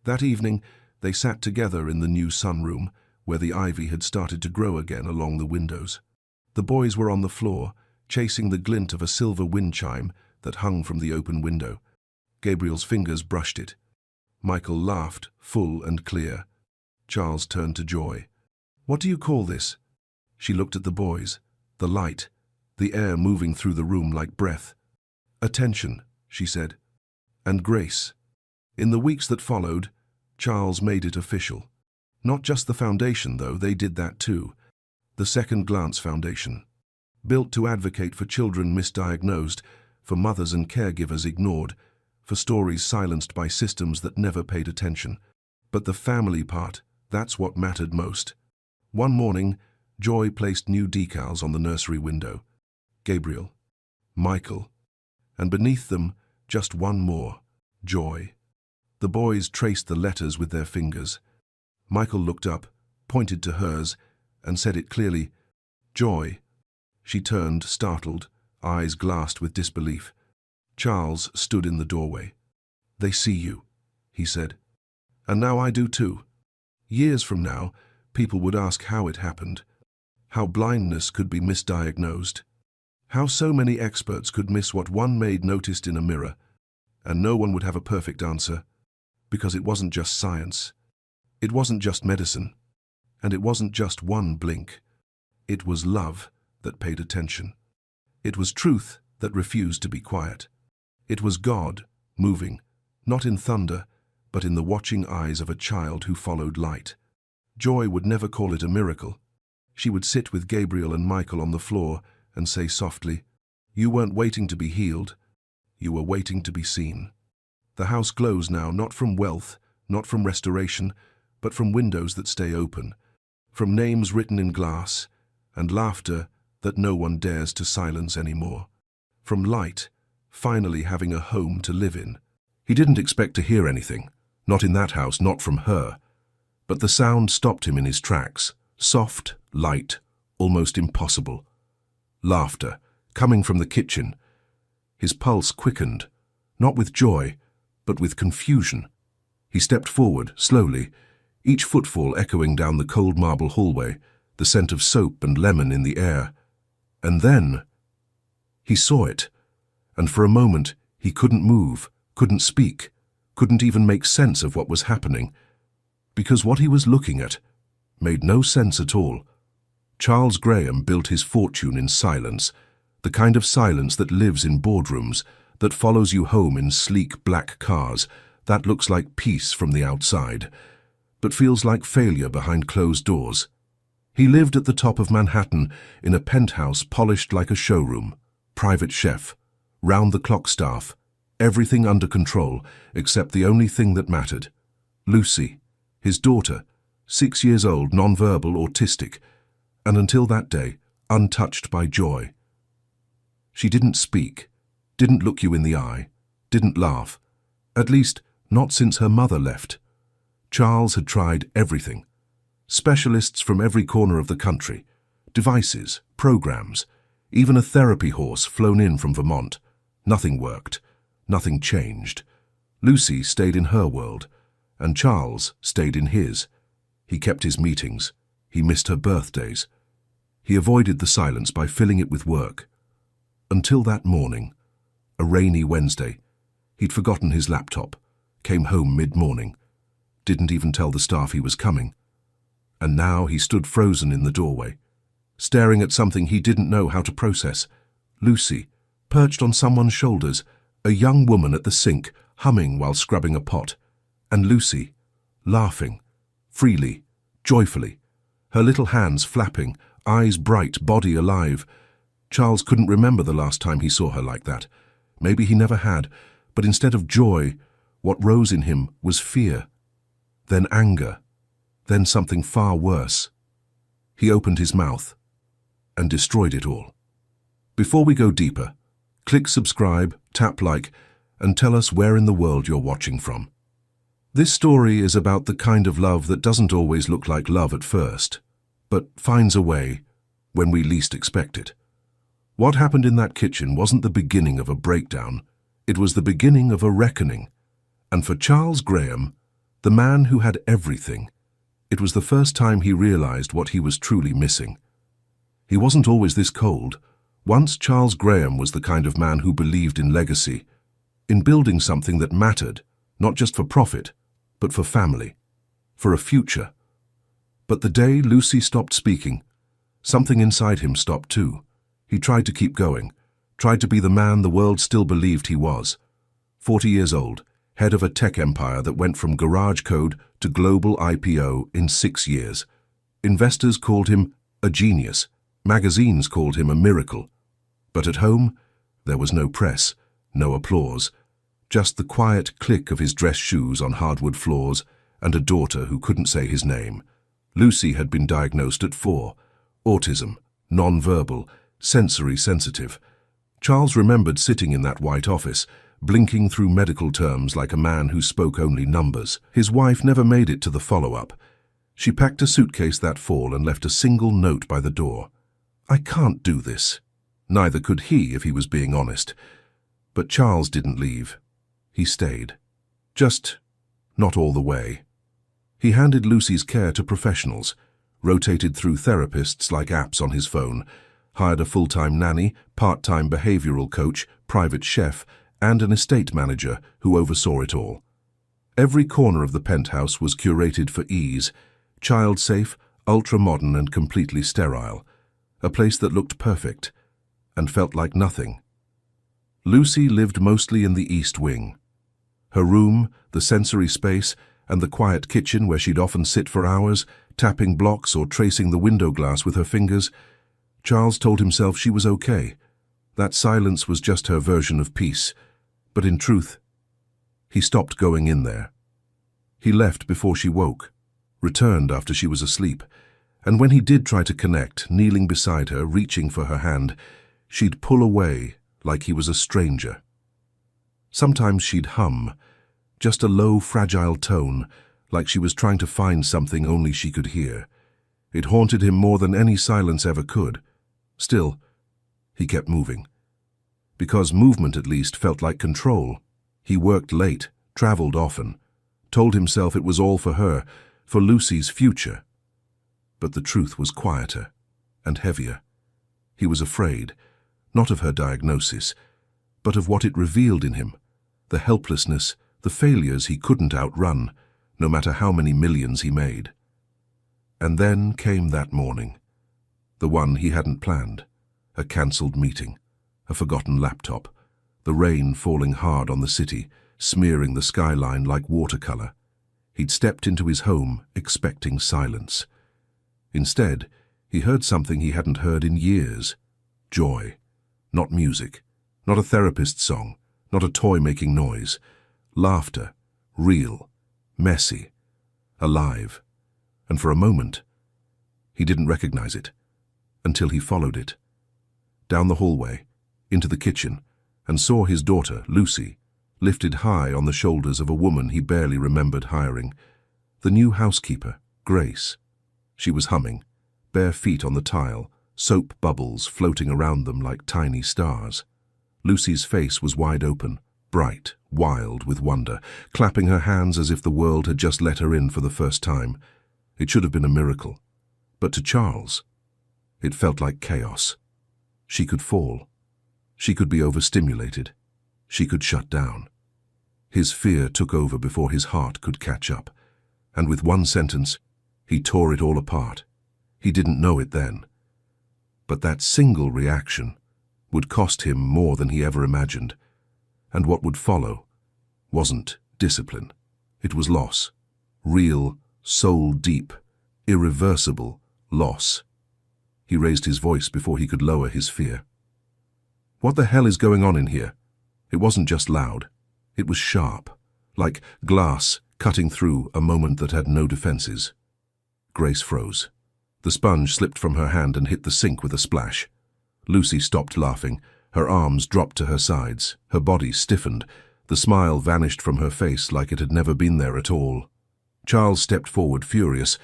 That evening, they sat together in the new sunroom, where the ivy had started to grow again along the windows. The boys were on the floor, chasing the glint of a silver wind chime that hung from the open window. Gabriel's fingers brushed it. Michael laughed, full and clear. Charles turned to Joy. "What do you call this?" She looked at the boys, the light, the air moving through the room like breath. "Attention," she said. "And grace." In the weeks that followed, Charles made it official. Not just the foundation, though, they did that too. The Second Glance Foundation. Built to advocate for children misdiagnosed, for mothers and caregivers ignored, for stories silenced by systems that never paid attention. But the family part, that's what mattered most. One morning, Joy placed new decals on the nursery window. Gabriel, Michael, and beneath them, just one more, Joy. The boys traced the letters with their fingers. Michael looked up, pointed to hers, and said it clearly, "Joy." She turned, startled, eyes glassed with disbelief. Charles stood in the doorway. "They see you," he said. "And now I do too. Years from now, people would ask how it happened, how blindness could be misdiagnosed, how so many experts could miss what one maid noticed in a mirror, and no one would have a perfect answer, because it wasn't just science, it wasn't just medicine, and it wasn't just one blink. It was love that paid attention. It was truth that refused to be quiet. It was God moving, not in thunder, but in the watching eyes of a child who followed light. Joy would never call it a miracle. She would sit with Gabriel and Michael on the floor and say softly, "You weren't waiting to be healed. You were waiting to be seen." The house glows now, not from wealth, not from restoration, but from windows that stay open, from names written in glass, and laughter that no one dares to silence anymore, from light finally having a home to live in. He didn't expect to hear anything, not in that house, not from her. But the sound stopped him in his tracks, soft, light, almost impossible. Laughter, coming from the kitchen. His pulse quickened, not with joy, but with confusion. He stepped forward, slowly, each footfall echoing down the cold marble hallway, the scent of soap and lemon in the air. And then he saw it, and for a moment he couldn't move, couldn't speak, couldn't even make sense of what was happening, because what he was looking at made no sense at all. Charles Graham built his fortune in silence, the kind of silence that lives in boardrooms, that follows you home in sleek black cars, that looks like peace from the outside, but feels like failure behind closed doors. He lived at the top of Manhattan in a penthouse polished like a showroom, private chef, round-the-clock staff, everything under control except the only thing that mattered. Lucy, his daughter, 6 years old, non-verbal, autistic, and until that day, untouched by joy. She didn't speak, didn't look you in the eye, didn't laugh, at least not since her mother left. Charles had tried everything. Specialists from every corner of the country, devices, programs, even a therapy horse flown in from Vermont. Nothing worked. Nothing changed. Lucy stayed in her world, and Charles stayed in his. He kept his meetings. He missed her birthdays. He avoided the silence by filling it with work. Until that morning, a rainy Wednesday, he'd forgotten his laptop, came home mid-morning, didn't even tell the staff he was coming. And now he stood frozen in the doorway, staring at something he didn't know how to process. Lucy, perched on someone's shoulders, a young woman at the sink, humming while scrubbing a pot. And Lucy, laughing, freely, joyfully, her little hands flapping, eyes bright, body alive. Charles couldn't remember the last time he saw her like that. Maybe he never had, but instead of joy, what rose in him was fear, then anger, then something far worse. He opened his mouth and destroyed it all. Before we go deeper, click subscribe, tap like, and tell us where in the world you're watching from. This story is about the kind of love that doesn't always look like love at first, but finds a way when we least expect it. What happened in that kitchen wasn't the beginning of a breakdown, it was the beginning of a reckoning. And for Charles Graham, the man who had everything, it was the first time he realized what he was truly missing. He wasn't always this cold. Once Charles Graham was the kind of man who believed in legacy, in building something that mattered, not just for profit, but for family, for a future. But the day Lucy stopped speaking, something inside him stopped too. He tried to keep going, tried to be the man the world still believed he was. 40 years old, head of a tech empire that went from garage code to global IPO in 6 years. Investors called him a genius. Magazines called him a miracle. But at home, there was no press, no applause, just the quiet click of his dress shoes on hardwood floors and a daughter who couldn't say his name. Lucy had been diagnosed at 4, autism, non-verbal, sensory sensitive. Charles remembered sitting in that white office, blinking through medical terms like a man who spoke only numbers. His wife never made it to the follow-up. She packed a suitcase that fall and left a single note by the door. "I can't do this." Neither could he, if he was being honest. But Charles didn't leave. He stayed. Just not all the way. He handed Lucy's care to professionals, rotated through therapists like apps on his phone, hired a full-time nanny, part-time behavioral coach, private chef, and an estate manager who oversaw it all. Every corner of the penthouse was curated for ease, child-safe, ultra-modern and completely sterile, a place that looked perfect and felt like nothing. Lucy lived mostly in the East Wing. Her room, the sensory space, and the quiet kitchen where she'd often sit for hours, tapping blocks or tracing the window glass with her fingers. Charles told himself she was okay. That silence was just her version of peace. But in truth, he stopped going in there. He left before she woke, returned after she was asleep, and when he did try to connect, kneeling beside her, reaching for her hand, she'd pull away like he was a stranger. Sometimes she'd hum, just a low, fragile tone, like she was trying to find something only she could hear. It haunted him more than any silence ever could. Still, He kept moving. Because movement at least felt like control. He worked late, traveled often, told himself it was all for her, for Lucy's future. But the truth was quieter and heavier. He was afraid, not of her diagnosis, but of what it revealed in him, the helplessness, the failures he couldn't outrun, no matter how many millions he made. And then came that morning, the one he hadn't planned, a cancelled meeting, a forgotten laptop, the rain falling hard on the city, smearing the skyline like watercolor. He'd stepped into his home expecting silence. Instead, he heard something he hadn't heard in years. Joy. Not music. Not a therapist's song. Not a toy making noise. Laughter. Real. Messy. Alive. And for a moment, he didn't recognize it, until he followed it. Down the hallway, into the kitchen, and saw his daughter, Lucy, lifted high on the shoulders of a woman he barely remembered hiring. The new housekeeper, Grace. She was humming, bare feet on the tile, soap bubbles floating around them like tiny stars. Lucy's face was wide open, bright, wild with wonder, clapping her hands as if the world had just let her in for the first time. It should have been a miracle. But to Charles, it felt like chaos. She could fall. She could be overstimulated. She could shut down. His fear took over before his heart could catch up, and with one sentence, he tore it all apart. He didn't know it then. But that single reaction would cost him more than he ever imagined, and what would follow wasn't discipline. It was loss. Real, soul-deep, irreversible loss. He raised his voice before he could lower his fear. What the hell is going on in here? It wasn't just loud. It was sharp, like glass cutting through a moment that had no defenses. Grace froze. The sponge slipped from her hand and hit the sink with a splash. Lucy stopped laughing. Her arms dropped to her sides. Her body stiffened. The smile vanished from her face like it had never been there at all. Charles stepped forward, furious,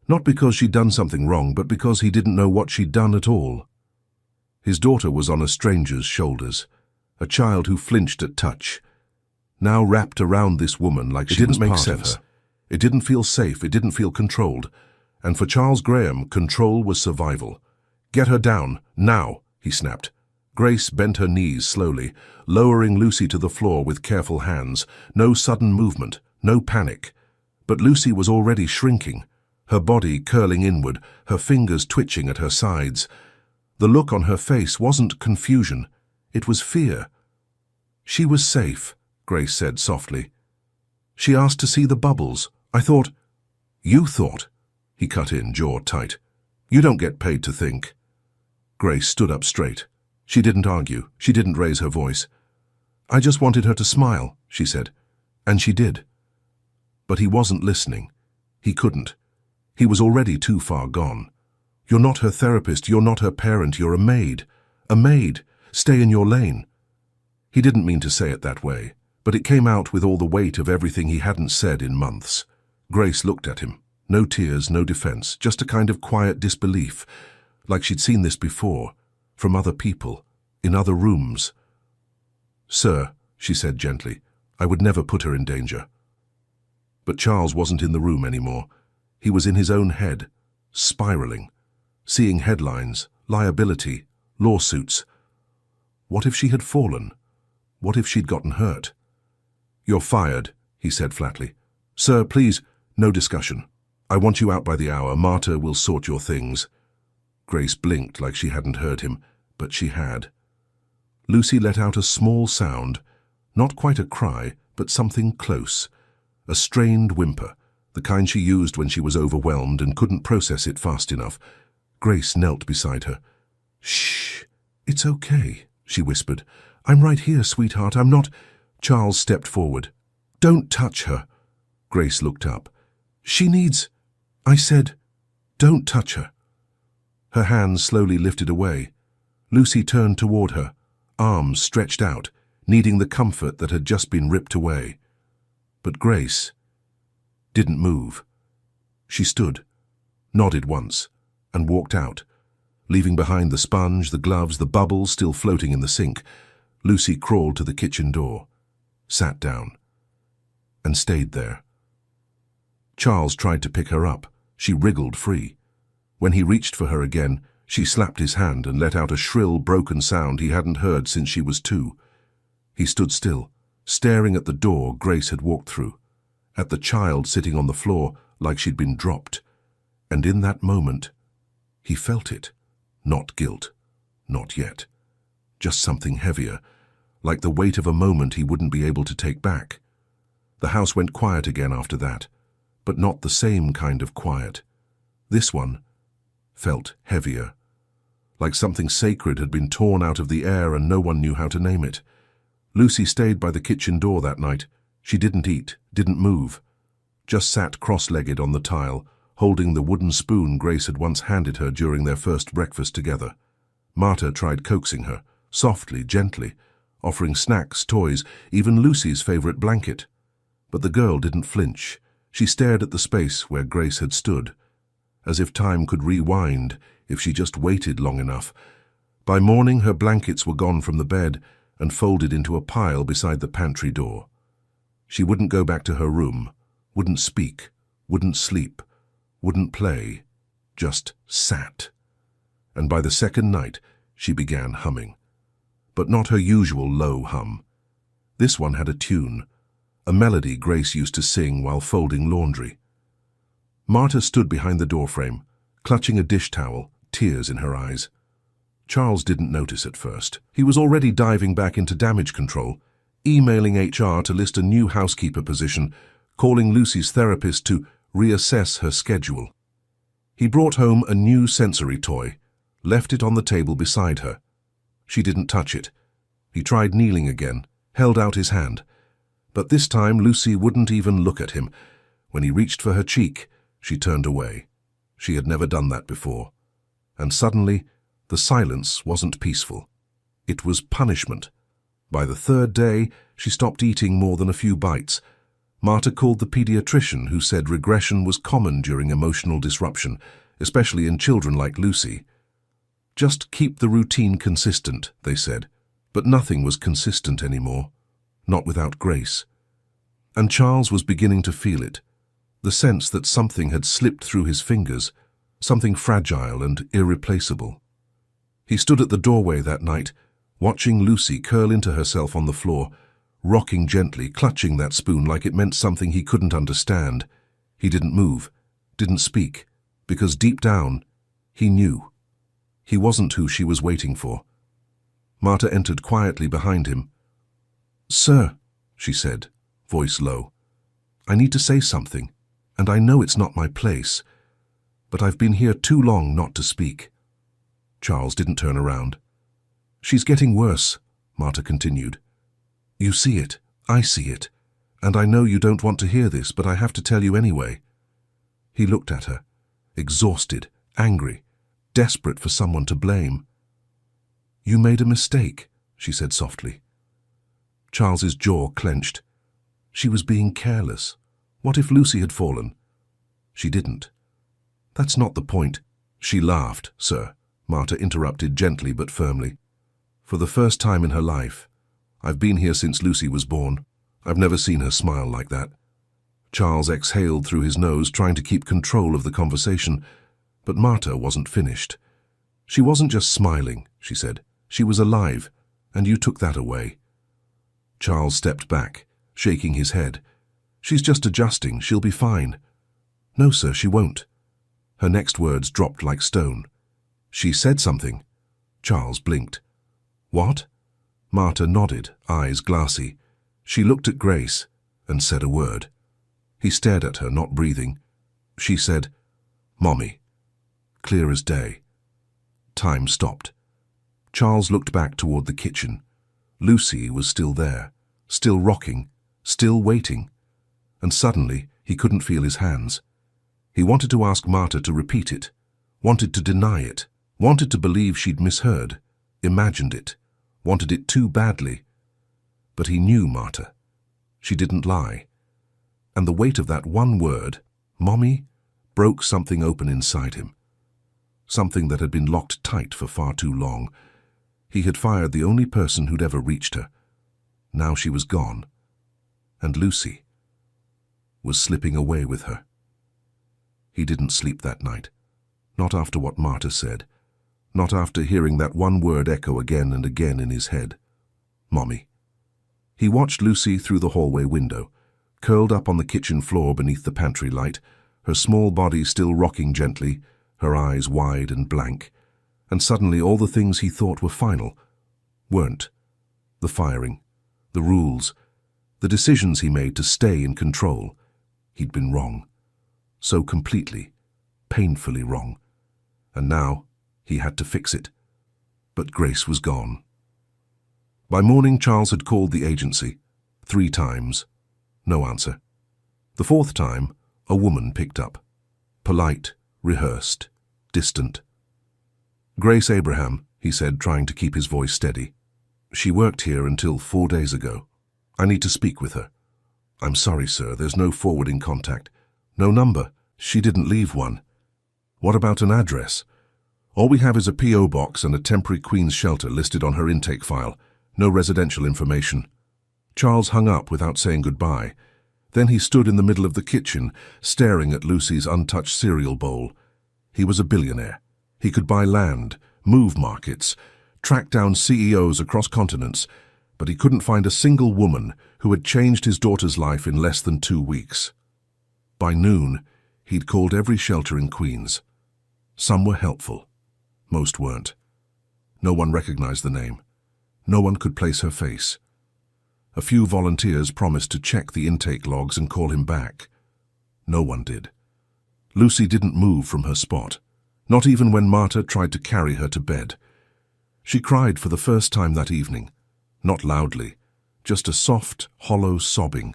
not because she'd done something wrong, but because he didn't know what she'd done at all. His daughter was on a stranger's shoulders, a child who flinched at touch, now wrapped around this woman like she was part of her. It didn't make sense. It didn't feel safe, it didn't feel controlled. And for Charles Graham, control was survival. "Get her down, now," he snapped. Grace bent her knees slowly, lowering Lucy to the floor with careful hands. No sudden movement, no panic. But Lucy was already shrinking, her body curling inward, her fingers twitching at her sides. The look on her face wasn't confusion, it was fear. "She was safe," Grace said softly. "She asked to see the bubbles. I thought—" "You thought," he cut in, jaw tight. "You don't get paid to think." Grace stood up straight. She didn't argue. She didn't raise her voice. "I just wanted her to smile," she said. And she did. But he wasn't listening. He couldn't. He was already too far gone. "You're not her therapist. You're not her parent. You're a maid. A maid. Stay in your lane." He didn't mean to say it that way, but it came out with all the weight of everything he hadn't said in months. Grace looked at him. No tears, no defense, just a kind of quiet disbelief, like she'd seen this before, from other people, in other rooms. "Sir," she said gently, "I would never put her in danger." But Charles wasn't in the room anymore. He was in his own head, spiraling, seeing headlines, liability, lawsuits. What if she had fallen? What if she'd gotten hurt? "You're fired," he said flatly. "Sir, please, no discussion. I want you out by the hour. Marta will sort your things." Grace blinked like she hadn't heard him, but she had. Lucy let out a small sound, not quite a cry, but something close. A strained whimper, the kind she used when she was overwhelmed and couldn't process it fast enough. Grace knelt beside her. "Shh, it's okay," she whispered. "I'm right here, sweetheart, I'm not—" Charles stepped forward. "Don't touch her." Grace looked up. "She needs—" "I said, don't touch her." Her hands slowly lifted away. Lucy turned toward her, arms stretched out, needing the comfort that had just been ripped away. But Grace didn't move. She stood, nodded once, and walked out, Leaving behind the sponge, the gloves, the bubbles still floating in the sink, Lucy crawled to the kitchen door, sat down, and stayed there. Charles tried to pick her up. She wriggled free. When he reached for her again, she slapped his hand and let out a shrill, broken sound he hadn't heard since she was 2. He stood still, staring at the door Grace had walked through, at the child sitting on the floor like she'd been dropped. And in that moment, he felt it. Not guilt. Not yet. Just something heavier, like the weight of a moment he wouldn't be able to take back. The house went quiet again after that, but not the same kind of quiet. This one felt heavier, like something sacred had been torn out of the air and no one knew how to name it. Lucy stayed by the kitchen door that night. She didn't eat, didn't move, just sat cross-legged on the tile, holding the wooden spoon Grace had once handed her during their first breakfast together. Marta tried coaxing her, softly, gently, offering snacks, toys, even Lucy's favorite blanket. But the girl didn't flinch. She stared at the space where Grace had stood, as if time could rewind if she just waited long enough. By morning, her blankets were gone from the bed and folded into a pile beside the pantry door. She wouldn't go back to her room, wouldn't speak, wouldn't sleep, wouldn't play, just sat. And by the second night, she began humming. But not her usual low hum. This one had a tune, a melody Grace used to sing while folding laundry. Marta stood behind the doorframe, clutching a dish towel, tears in her eyes. Charles didn't notice at first. He was already diving back into damage control, emailing HR to list a new housekeeper position, calling Lucy's therapist to reassess her schedule. He brought home a new sensory toy, left it on the table beside her. She didn't touch it. He tried kneeling again, held out his hand. But this time Lucy wouldn't even look at him. When he reached for her cheek, she turned away. She had never done that before. And suddenly, the silence wasn't peaceful. It was punishment. By the 3rd day, she stopped eating more than a few bites. Marta called the pediatrician, who said regression was common during emotional disruption, especially in children like Lucy. Just keep the routine consistent, they said. But nothing was consistent anymore. Not without Grace. And Charles was beginning to feel it. The sense that something had slipped through his fingers, something fragile and irreplaceable. He stood at the doorway that night, watching Lucy curl into herself on the floor, rocking gently, clutching that spoon like it meant something he couldn't understand. He didn't move, didn't speak, because deep down, he knew. He wasn't who she was waiting for. Marta entered quietly behind him. "Sir," she said, voice low, "I need to say something, and I know it's not my place, but I've been here too long not to speak." Charles didn't turn around. "She's getting worse," Marta continued. "You see it, I see it, and I know you don't want to hear this, but I have to tell you anyway." He looked at her, exhausted, angry, desperate for someone to blame. "You made a mistake," she said softly. Charles's jaw clenched. She was being careless. What if Lucy had fallen? She didn't. "That's not the point." "She laughed, sir," Marta interrupted gently but firmly. "For the first time in her life. I've been here since Lucy was born. I've never seen her smile like that." Charles exhaled through his nose, trying to keep control of the conversation, but Marta wasn't finished. "She wasn't just smiling," she said. "She was alive, and you took that away." Charles stepped back, shaking his head. "She's just adjusting. She'll be fine." "No, sir, she won't." Her next words dropped like stone. "She said something." Charles blinked. "What?" Marta nodded, eyes glassy. She looked at Grace and said a word. He stared at her, not breathing. She said, "Mommy." Clear as day. Time stopped. Charles looked back toward the kitchen. Lucy was still there, still rocking, still waiting. And suddenly, he couldn't feel his hands. He wanted to ask Marta to repeat it, wanted to deny it, wanted to believe she'd misheard, imagined it, wanted it too badly. But he knew Marta. She didn't lie. And the weight of that one word, "Mommy," broke something open inside him. something that had been locked tight for far too long. He had fired the only person who'd ever reached her. Now she was gone, and Lucy was slipping away with her. He didn't sleep that night, not after what Marta said, not after hearing that one word echo again and again in his head. Mommy. He watched Lucy through the hallway window, curled up on the kitchen floor beneath the pantry light, her small body still rocking gently, her eyes wide and blank, and suddenly all the things he thought were final weren't. The firing, the rules, the decisions he made to stay in control. He'd been wrong. So completely, painfully wrong. And now he had to fix it. But Grace was gone. By morning, Charles had called the agency 3 times. No answer. The 4th time, a woman picked up. Polite, rehearsed, distant. Grace Abraham, he said, trying to keep his voice steady. She worked here until 4 days ago. I need to speak with her. I'm sorry, sir, there's no forwarding contact. No number. She didn't leave one. What about an address? All we have is a P.O. box and a temporary Queen's shelter listed on her intake file. No residential information. Charles hung up without saying goodbye. Then he stood in the middle of the kitchen, staring at Lucy's untouched cereal bowl. He was a billionaire. He could buy land, move markets, track down CEOs across continents, but he couldn't find a single woman who had changed his daughter's life in less than 2 weeks. By noon, he'd called every shelter in Queens. Some were helpful. Most weren't. No one recognized the name. No one could place her face. A few volunteers promised to check the intake logs and call him back. No one did. Lucy didn't move from her spot, not even when Marta tried to carry her to bed. She cried for the first time that evening, not loudly, just a soft, hollow sobbing,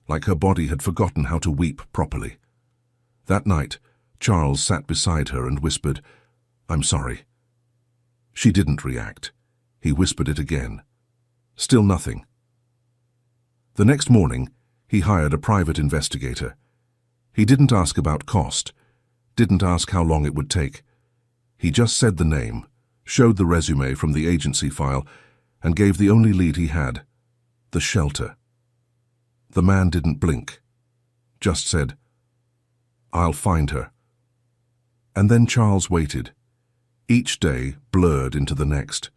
like her body had forgotten how to weep properly. That night, Charles sat beside her and whispered, "I'm sorry." She didn't react. He whispered it again. Still nothing. The next morning, he hired a private investigator. He didn't ask about cost, didn't ask how long it would take. He just said the name, showed the resume from the agency file, and gave the only lead he had, the shelter. The man didn't blink, just said, "I'll find her." And then Charles waited. Each day blurred into the next.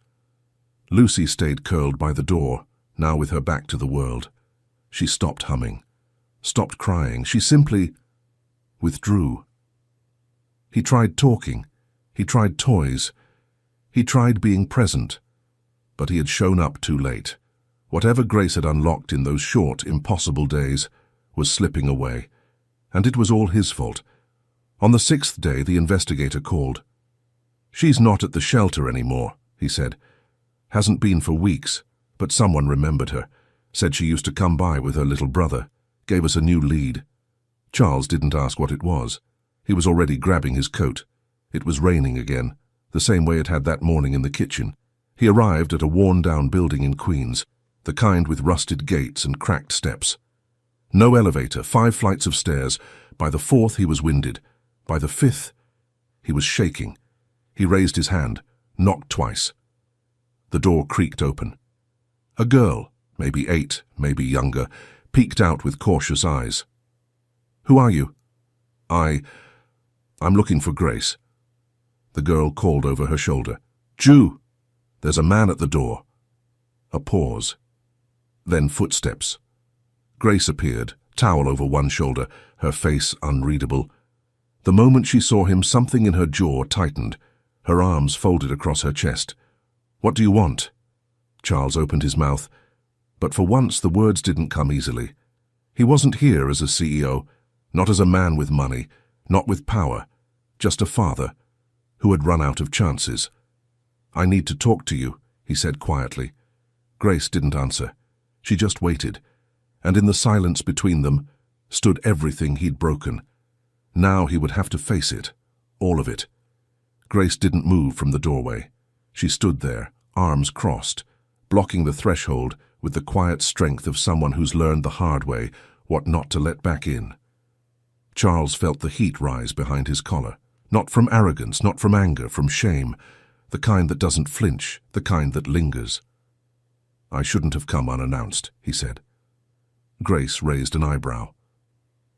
Lucy stayed curled by the door, now with her back to the world. She stopped humming, stopped crying. She simply withdrew. He tried talking. He tried toys. He tried being present. But he had shown up too late. Whatever Grace had unlocked in those short, impossible days was slipping away. And it was all his fault. On the 6th day, the investigator called. "She's not at the shelter anymore," he said. "Hasn't been for weeks, but someone remembered her. Said she used to come by with her little brother. Gave us a new lead." Charles didn't ask what it was. He was already grabbing his coat. It was raining again, the same way it had that morning in the kitchen. He arrived at a worn-down building in Queens, the kind with rusted gates and cracked steps. No elevator, 5 flights of stairs. By the 4th, he was winded. By the 5th, he was shaking. He raised his hand, knocked twice. The door creaked open. A girl, maybe 8, maybe younger, peeked out with cautious eyes. "Who are you?" I'm looking for Grace." The girl called over her shoulder. "Jew! There's a man at the door." A pause. Then footsteps. Grace appeared, towel over one shoulder, her face unreadable. The moment she saw him, something in her jaw tightened. Her arms folded across her chest. "What do you want?" Charles opened his mouth, but for once the words didn't come easily. He wasn't here as a CEO, not as a man with money, not with power, just a father who had run out of chances. "I need to talk to you," he said quietly. Grace didn't answer. She just waited, and in the silence between them stood everything he'd broken. Now he would have to face it, all of it. Grace didn't move from the doorway. She stood there, arms crossed, blocking the threshold with the quiet strength of someone who's learned the hard way what not to let back in. Charles felt the heat rise behind his collar. Not from arrogance, not from anger, from shame. The kind that doesn't flinch, the kind that lingers. "I shouldn't have come unannounced," he said. Grace raised an eyebrow.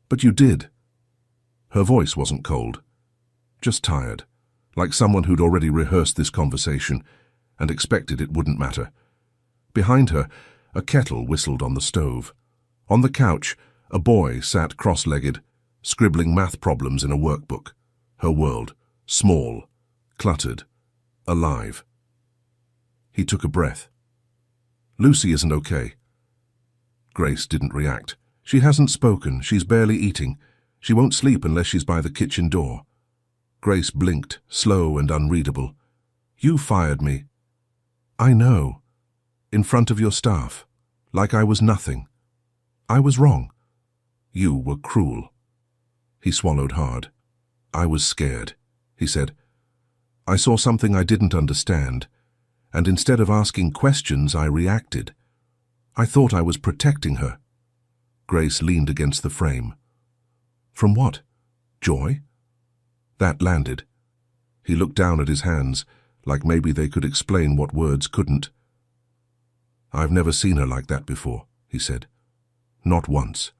"But you did." Her voice wasn't cold, just tired, like someone who'd already rehearsed this conversation and expected it wouldn't matter. Behind her, a kettle whistled on the stove. On the couch, a boy sat cross-legged, scribbling math problems in a workbook. Her world, small, cluttered, alive. He took a breath. "Lucy isn't okay." Grace didn't react. "She hasn't spoken. She's barely eating. She won't sleep unless she's by the kitchen door." Grace blinked, slow and unreadable. "You fired me." "I know. In front of your staff. Like I was nothing. I was wrong. You were cruel." He swallowed hard. "I was scared," he said. "I saw something I didn't understand, and instead of asking questions, I reacted. I thought I was protecting her." Grace leaned against the frame. "From what? Joy?" That landed. He looked down at his hands, like maybe they could explain what words couldn't. "I've never seen her like that before," he said. "Not once."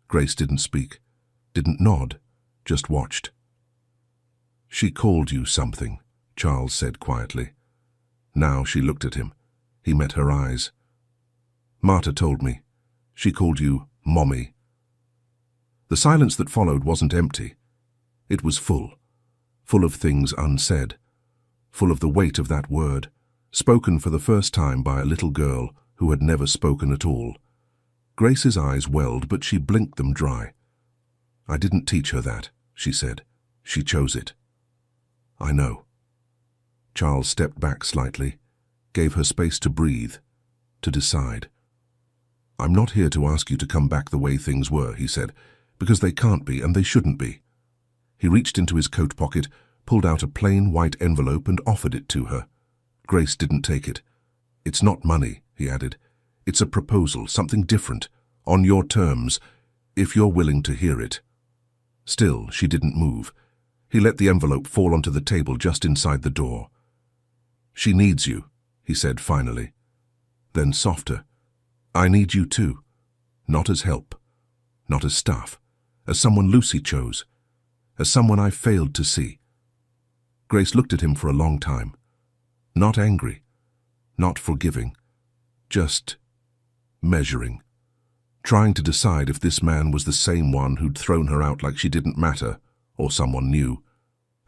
Grace didn't speak, didn't nod, just watched. "She called you something," Charles said quietly. Now she looked at him. He met her eyes. "Marta told me. She called you Mommy." The silence that followed wasn't empty. It was full. Full of things unsaid. Full of the weight of that word, spoken for the first time by a little girl who had never spoken at all. Grace's eyes welled, but she blinked them dry. "I didn't teach her that," she said. "She chose it." "I know." Charles stepped back slightly, gave her space to breathe, to decide. "I'm not here to ask you to come back the way things were," he said, "because they can't be and they shouldn't be." He reached into his coat pocket, pulled out a plain white envelope and offered it to her. Grace didn't take it. "It's not money," he added. "It's a proposal, something different, on your terms, if you're willing to hear it." Still, she didn't move. He let the envelope fall onto the table just inside the door. "She needs you," he said finally. Then softer, "I need you too. Not as help, not as staff, as someone Lucy chose, as someone I failed to see." Grace looked at him for a long time. Not angry, not forgiving, just measuring, trying to decide if this man was the same one who'd thrown her out like she didn't matter, or someone new.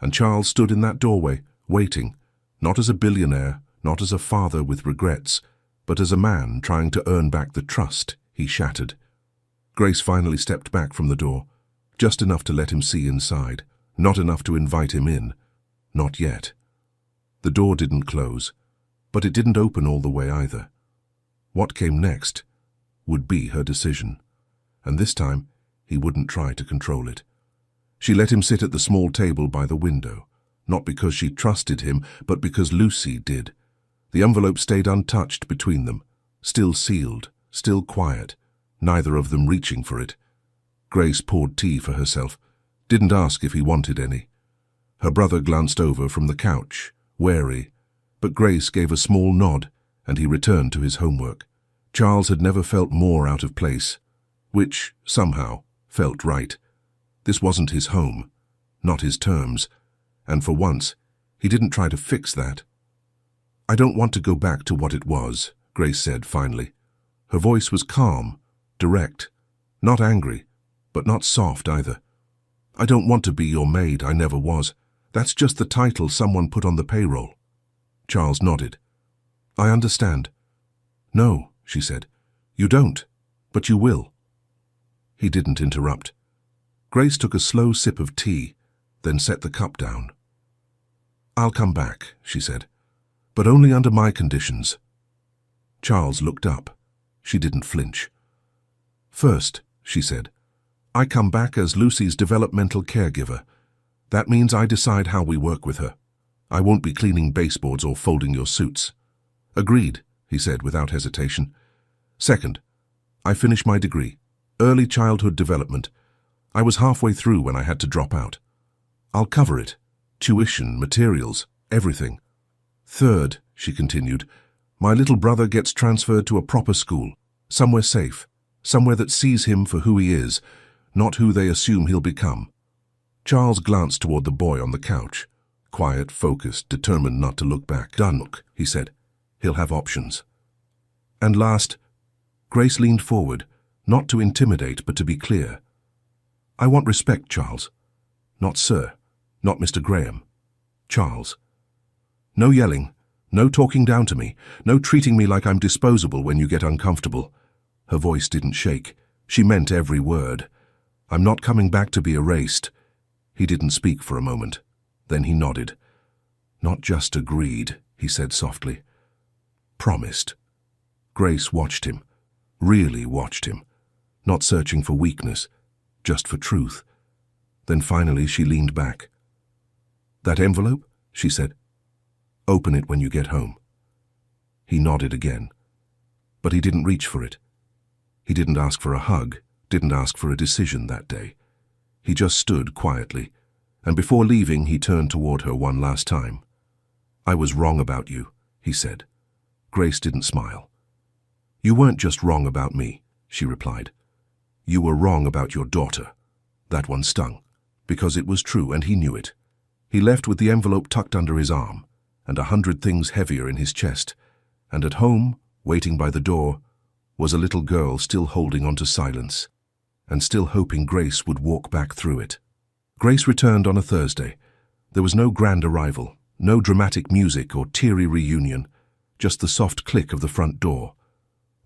And Charles stood in that doorway, waiting, not as a billionaire, not as a father with regrets, but as a man trying to earn back the trust he shattered. Grace finally stepped back from the door, just enough to let him see inside, not enough to invite him in. Not yet. The door didn't close, but it didn't open all the way either. What came next would be her decision, and this time he wouldn't try to control it. She let him sit at the small table by the window, not because she trusted him, but because Lucy did. The envelope stayed untouched between them, still sealed, still quiet, neither of them reaching for it. Grace poured tea for herself, didn't ask if he wanted any. Her brother glanced over from the couch, wary, but Grace gave a small nod, and he returned to his homework. Charles had never felt more out of place, which, somehow, felt right. This wasn't his home, not his terms, and for once, he didn't try to fix that. "I don't want to go back to what it was," Grace said finally. Her voice was calm, direct, not angry, but not soft either. "I don't want to be your maid, I never was. That's just the title someone put on the payroll." Charles nodded. "I understand." "No," she said. "You don't, but you will." He didn't interrupt. Grace took a slow sip of tea, then set the cup down. "I'll come back," she said, "but only under my conditions." Charles looked up. She didn't flinch. "First," she said, "I come back as Lucy's developmental caregiver. That means I decide how we work with her. I won't be cleaning baseboards or folding your suits." "Agreed," he said without hesitation. "Second, I finish my degree, early childhood development. I was halfway through when I had to drop out. I'll cover it. Tuition, materials, everything. Third, she continued, my little brother gets transferred to a proper school, somewhere safe, somewhere that sees him for who he is, not who they assume he'll become. Charles glanced toward the boy on the couch. Quiet, focused, determined not to look back. Done, he said. He'll have options. And last, Grace leaned forward, not to intimidate but to be clear. I want respect, Charles. Not sir, not Mr. Graham. Charles. No yelling, no talking down to me, no treating me like I'm disposable when you get uncomfortable. Her voice didn't shake. She meant every word. I'm not coming back to be erased. He didn't speak for a moment. Then he nodded. Not just agreed, he said softly. Promised. Grace watched him. Really watched him. Not searching for weakness, just for truth. Then finally she leaned back. That envelope? She said. Open it when you get home. He nodded again. But he didn't reach for it. He didn't ask for a hug, didn't ask for a decision that day. He just stood quietly, and before leaving he turned toward her one last time. I was wrong about you, he said. Grace didn't smile. You weren't just wrong about me, she replied. You were wrong about your daughter. That one stung, because it was true and he knew it. He left with the envelope tucked under his arm, and 100 things heavier in his chest, and at home, waiting by the door, was a little girl still holding on to silence, and still hoping Grace would walk back through it. Grace returned on a Thursday. There was no grand arrival, no dramatic music or teary reunion, just the soft click of the front door,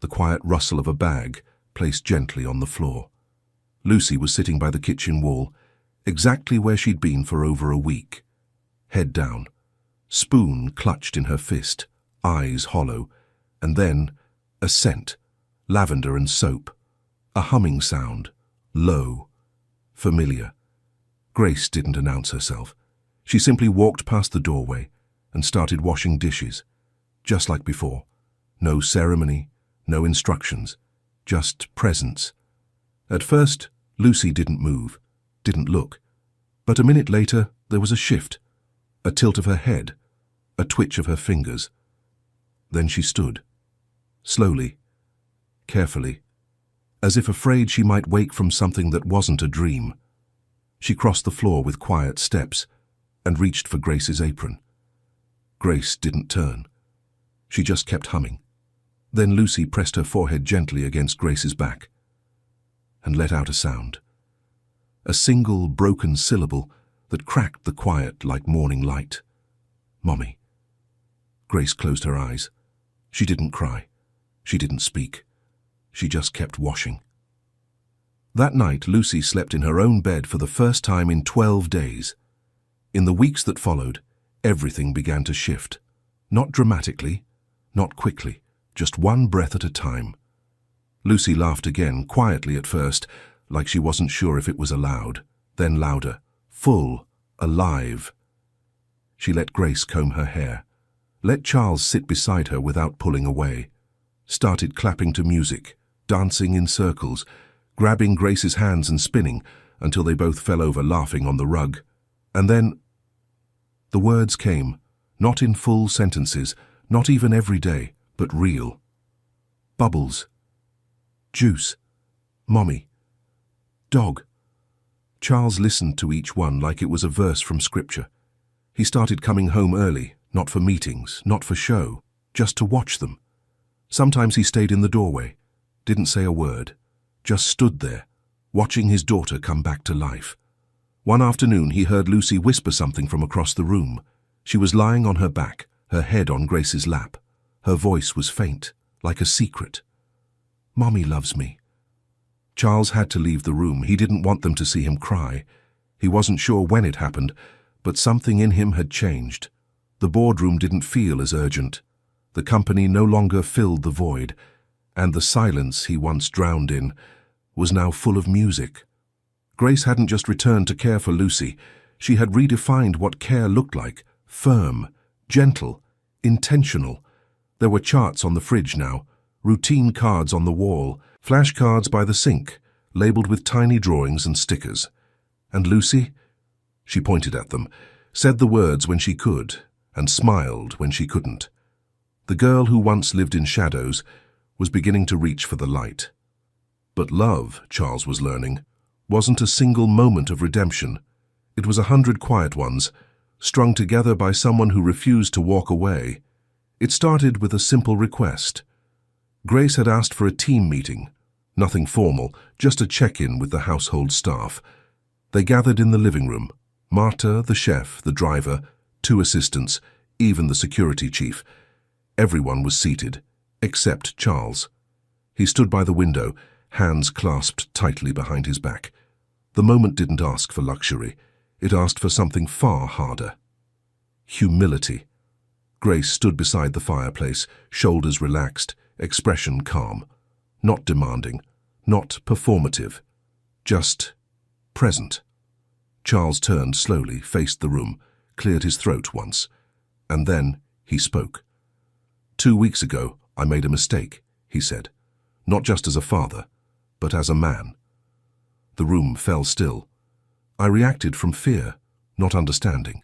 the quiet rustle of a bag placed gently on the floor. Lucy was sitting by the kitchen wall, exactly where she'd been for over a week. Head down, spoon clutched in her fist, eyes hollow, and then a scent, lavender and soap, a humming sound, low, familiar. Grace didn't announce herself. She simply walked past the doorway and started washing dishes, just like before. No ceremony, no instructions, just presence. At first, Lucy didn't move, didn't look. But a minute later, there was a shift, a tilt of her head, a twitch of her fingers. Then she stood, slowly, carefully, as if afraid she might wake from something that wasn't a dream. She crossed the floor with quiet steps and reached for Grace's apron. Grace didn't turn. She just kept humming. Then Lucy pressed her forehead gently against Grace's back and let out a sound. A single broken syllable that cracked the quiet like morning light. Mommy. Grace closed her eyes. She didn't cry. She didn't speak. She just kept washing. That night, Lucy slept in her own bed for the first time in 12 days. In the weeks that followed, everything began to shift. Not dramatically, not quickly, just one breath at a time. Lucy laughed again, quietly at first, like she wasn't sure if it was allowed, then louder, full, alive. She let Grace comb her hair, let Charles sit beside her without pulling away, started clapping to music, dancing in circles, grabbing Grace's hands and spinning until they both fell over laughing on the rug. And then the words came, not in full sentences, not even every day, but real. Bubbles. Juice. Mommy. Dog. Charles listened to each one like it was a verse from scripture. He started coming home early, not for meetings, not for show, just to watch them. Sometimes he stayed in the doorway, didn't say a word, just stood there, watching his daughter come back to life. One afternoon he heard Lucy whisper something from across the room. She was lying on her back, her head on Grace's lap. Her voice was faint, like a secret. Mommy loves me. Charles had to leave the room. He didn't want them to see him cry. He wasn't sure when it happened, but something in him had changed. The boardroom didn't feel as urgent. The company no longer filled the void, and the silence he once drowned in was now full of music. Grace hadn't just returned to care for Lucy. She had redefined what care looked like: firm, gentle, intentional. There were charts on the fridge now, routine cards on the wall, flashcards by the sink, labeled with tiny drawings and stickers. And Lucy? She pointed at them, said the words when she could, and smiled when she couldn't. The girl who once lived in shadows was beginning to reach for the light. But love, Charles was learning, wasn't a single moment of redemption. It was 100 quiet ones, strung together by someone who refused to walk away. It started with a simple request. Grace had asked for a team meeting. Nothing formal, just a check-in with the household staff. They gathered in the living room. Marta, the chef, the driver, 2 assistants, even the security chief. Everyone was seated, except Charles. He stood by the window, hands clasped tightly behind his back. The moment didn't ask for luxury. It asked for something far harder. Humility. Grace stood beside the fireplace, shoulders relaxed, expression calm. Not demanding, not performative, just present. Charles turned slowly, faced the room, cleared his throat once, and then he spoke. 2 weeks ago, I made a mistake, he said, not just as a father, but as a man. The room fell still. I reacted from fear, not understanding.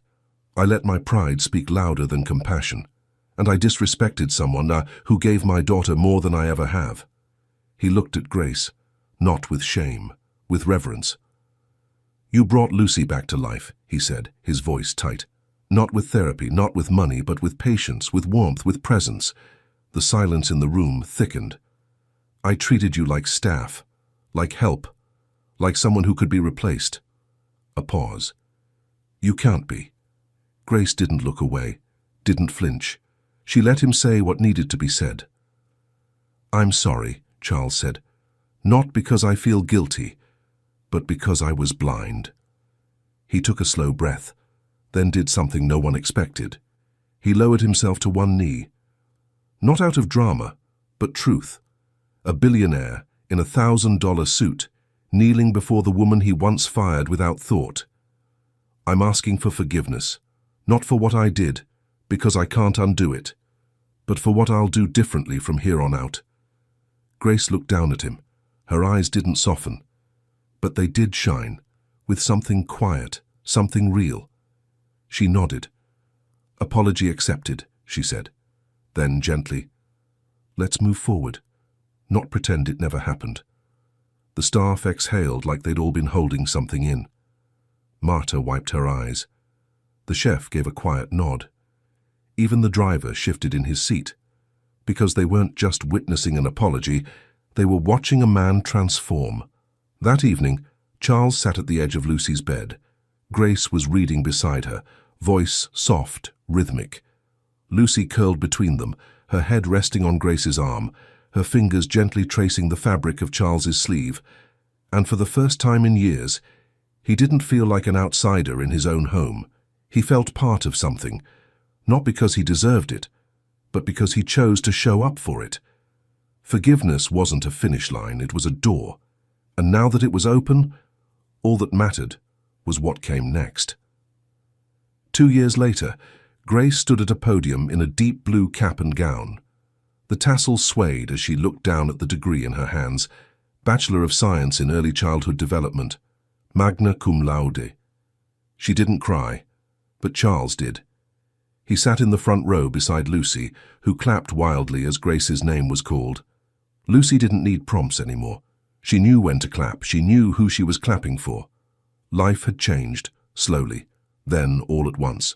I let my pride speak louder than compassion, and I disrespected someone who gave my daughter more than I ever have. He looked at Grace, not with shame, with reverence. You brought Lucy back to life, he said, his voice tight. Not with therapy, not with money, but with patience, with warmth, with presence. The silence in the room thickened. I treated you like staff, like help, like someone who could be replaced. A pause. You can't be. Grace didn't look away, didn't flinch. She let him say what needed to be said. I'm sorry, Charles said, not because I feel guilty, but because I was blind. He took a slow breath, then did something no one expected. He lowered himself to one knee. Not out of drama, but truth. A billionaire in a $1,000 suit, kneeling before the woman he once fired without thought. I'm asking for forgiveness, not for what I did, because I can't undo it, but for what I'll do differently from here on out. Grace looked down at him. Her eyes didn't soften, but they did shine, with something quiet, something real. She nodded. Apology accepted, she said. Then gently, let's move forward, not pretend it never happened. The staff exhaled like they'd all been holding something in. Marta wiped her eyes. The chef gave a quiet nod. Even the driver shifted in his seat, because they weren't just witnessing an apology, they were watching a man transform. That evening, Charles sat at the edge of Lucy's bed. Grace was reading beside her, voice soft, rhythmic. Lucy curled between them, her head resting on Grace's arm, her fingers gently tracing the fabric of Charles's sleeve. And for the first time in years, he didn't feel like an outsider in his own home. He felt part of something, not because he deserved it, but because he chose to show up for it. Forgiveness wasn't a finish line, it was a door. And now that it was open, all that mattered was what came next. 2 years later, Grace stood at a podium in a deep blue cap and gown. The tassels swayed as she looked down at the degree in her hands, Bachelor of Science in Early Childhood Development, magna cum laude. She didn't cry, but Charles did. He sat in the front row beside Lucy, who clapped wildly as Grace's name was called. Lucy didn't need prompts anymore. She knew when to clap, she knew who she was clapping for. Life had changed, slowly, then all at once.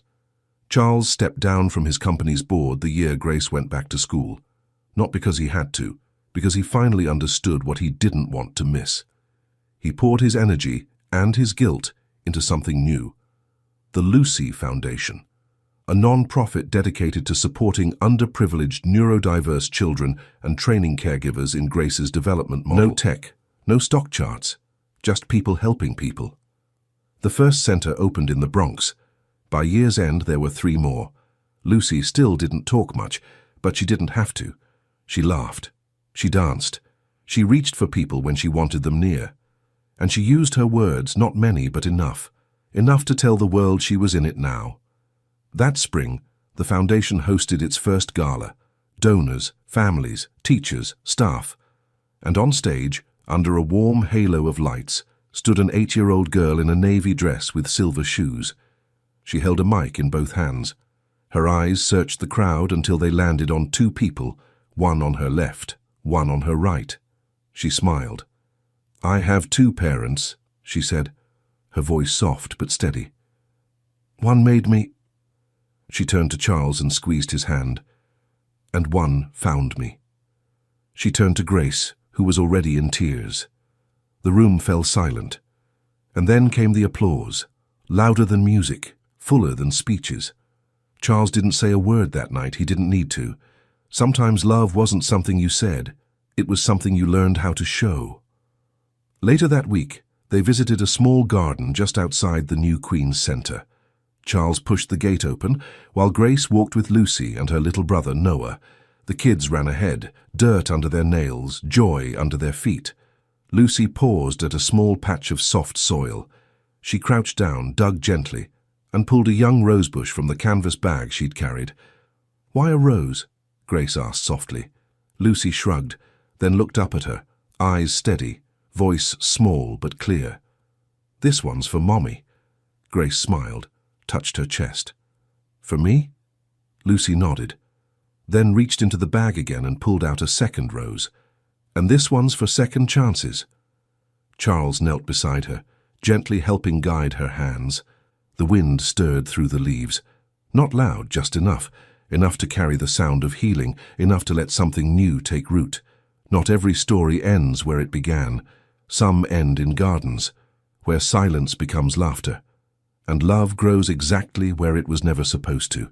Charles stepped down from his company's board the year Grace went back to school. Not because he had to, because he finally understood what he didn't want to miss. He poured his energy and his guilt into something new. The Lucy Foundation, a non-profit dedicated to supporting underprivileged neurodiverse children and training caregivers in Grace's development model. No tech, no stock charts, just people helping people. The first center opened in the Bronx. By year's end, there were 3 more. Lucy still didn't talk much, but she didn't have to. She laughed. She danced. She reached for people when she wanted them near. And she used her words, not many, but enough. Enough to tell the world she was in it now. That spring, the foundation hosted its first gala. Donors, families, teachers, staff. And on stage, under a warm halo of lights, stood an 8-year-old girl in a navy dress with silver shoes. She held a mic in both hands. Her eyes searched the crowd until they landed on 2 people, one on her left, one on her right. She smiled. "I have 2 parents," she said, her voice soft but steady. "One made me—" She turned to Charles and squeezed his hand. "And one found me." She turned to Grace, who was already in tears. The room fell silent. And then came the applause, louder than music, fuller than speeches. Charles didn't say a word that night. He didn't need to. Sometimes love wasn't something you said. It was something you learned how to show. Later that week, they visited a small garden just outside the new Queen's Centre. Charles pushed the gate open, while Grace walked with Lucy and her little brother Noah. The kids ran ahead, dirt under their nails, joy under their feet. Lucy paused at a small patch of soft soil. She crouched down, dug gently, and pulled a young rosebush from the canvas bag she'd carried. "Why a rose?" Grace asked softly. Lucy shrugged, then looked up at her, eyes steady, voice small but clear. "This one's for Mommy." Grace smiled, touched her chest. "For me?" Lucy nodded, then reached into the bag again and pulled out a second rose. "And this one's for second chances." Charles knelt beside her, gently helping guide her hands. The wind stirred through the leaves. Not loud, just enough to carry the sound of healing, enough to let something new take root. Not every story ends where it began. Some end in gardens, where silence becomes laughter, and love grows exactly where it was never supposed to.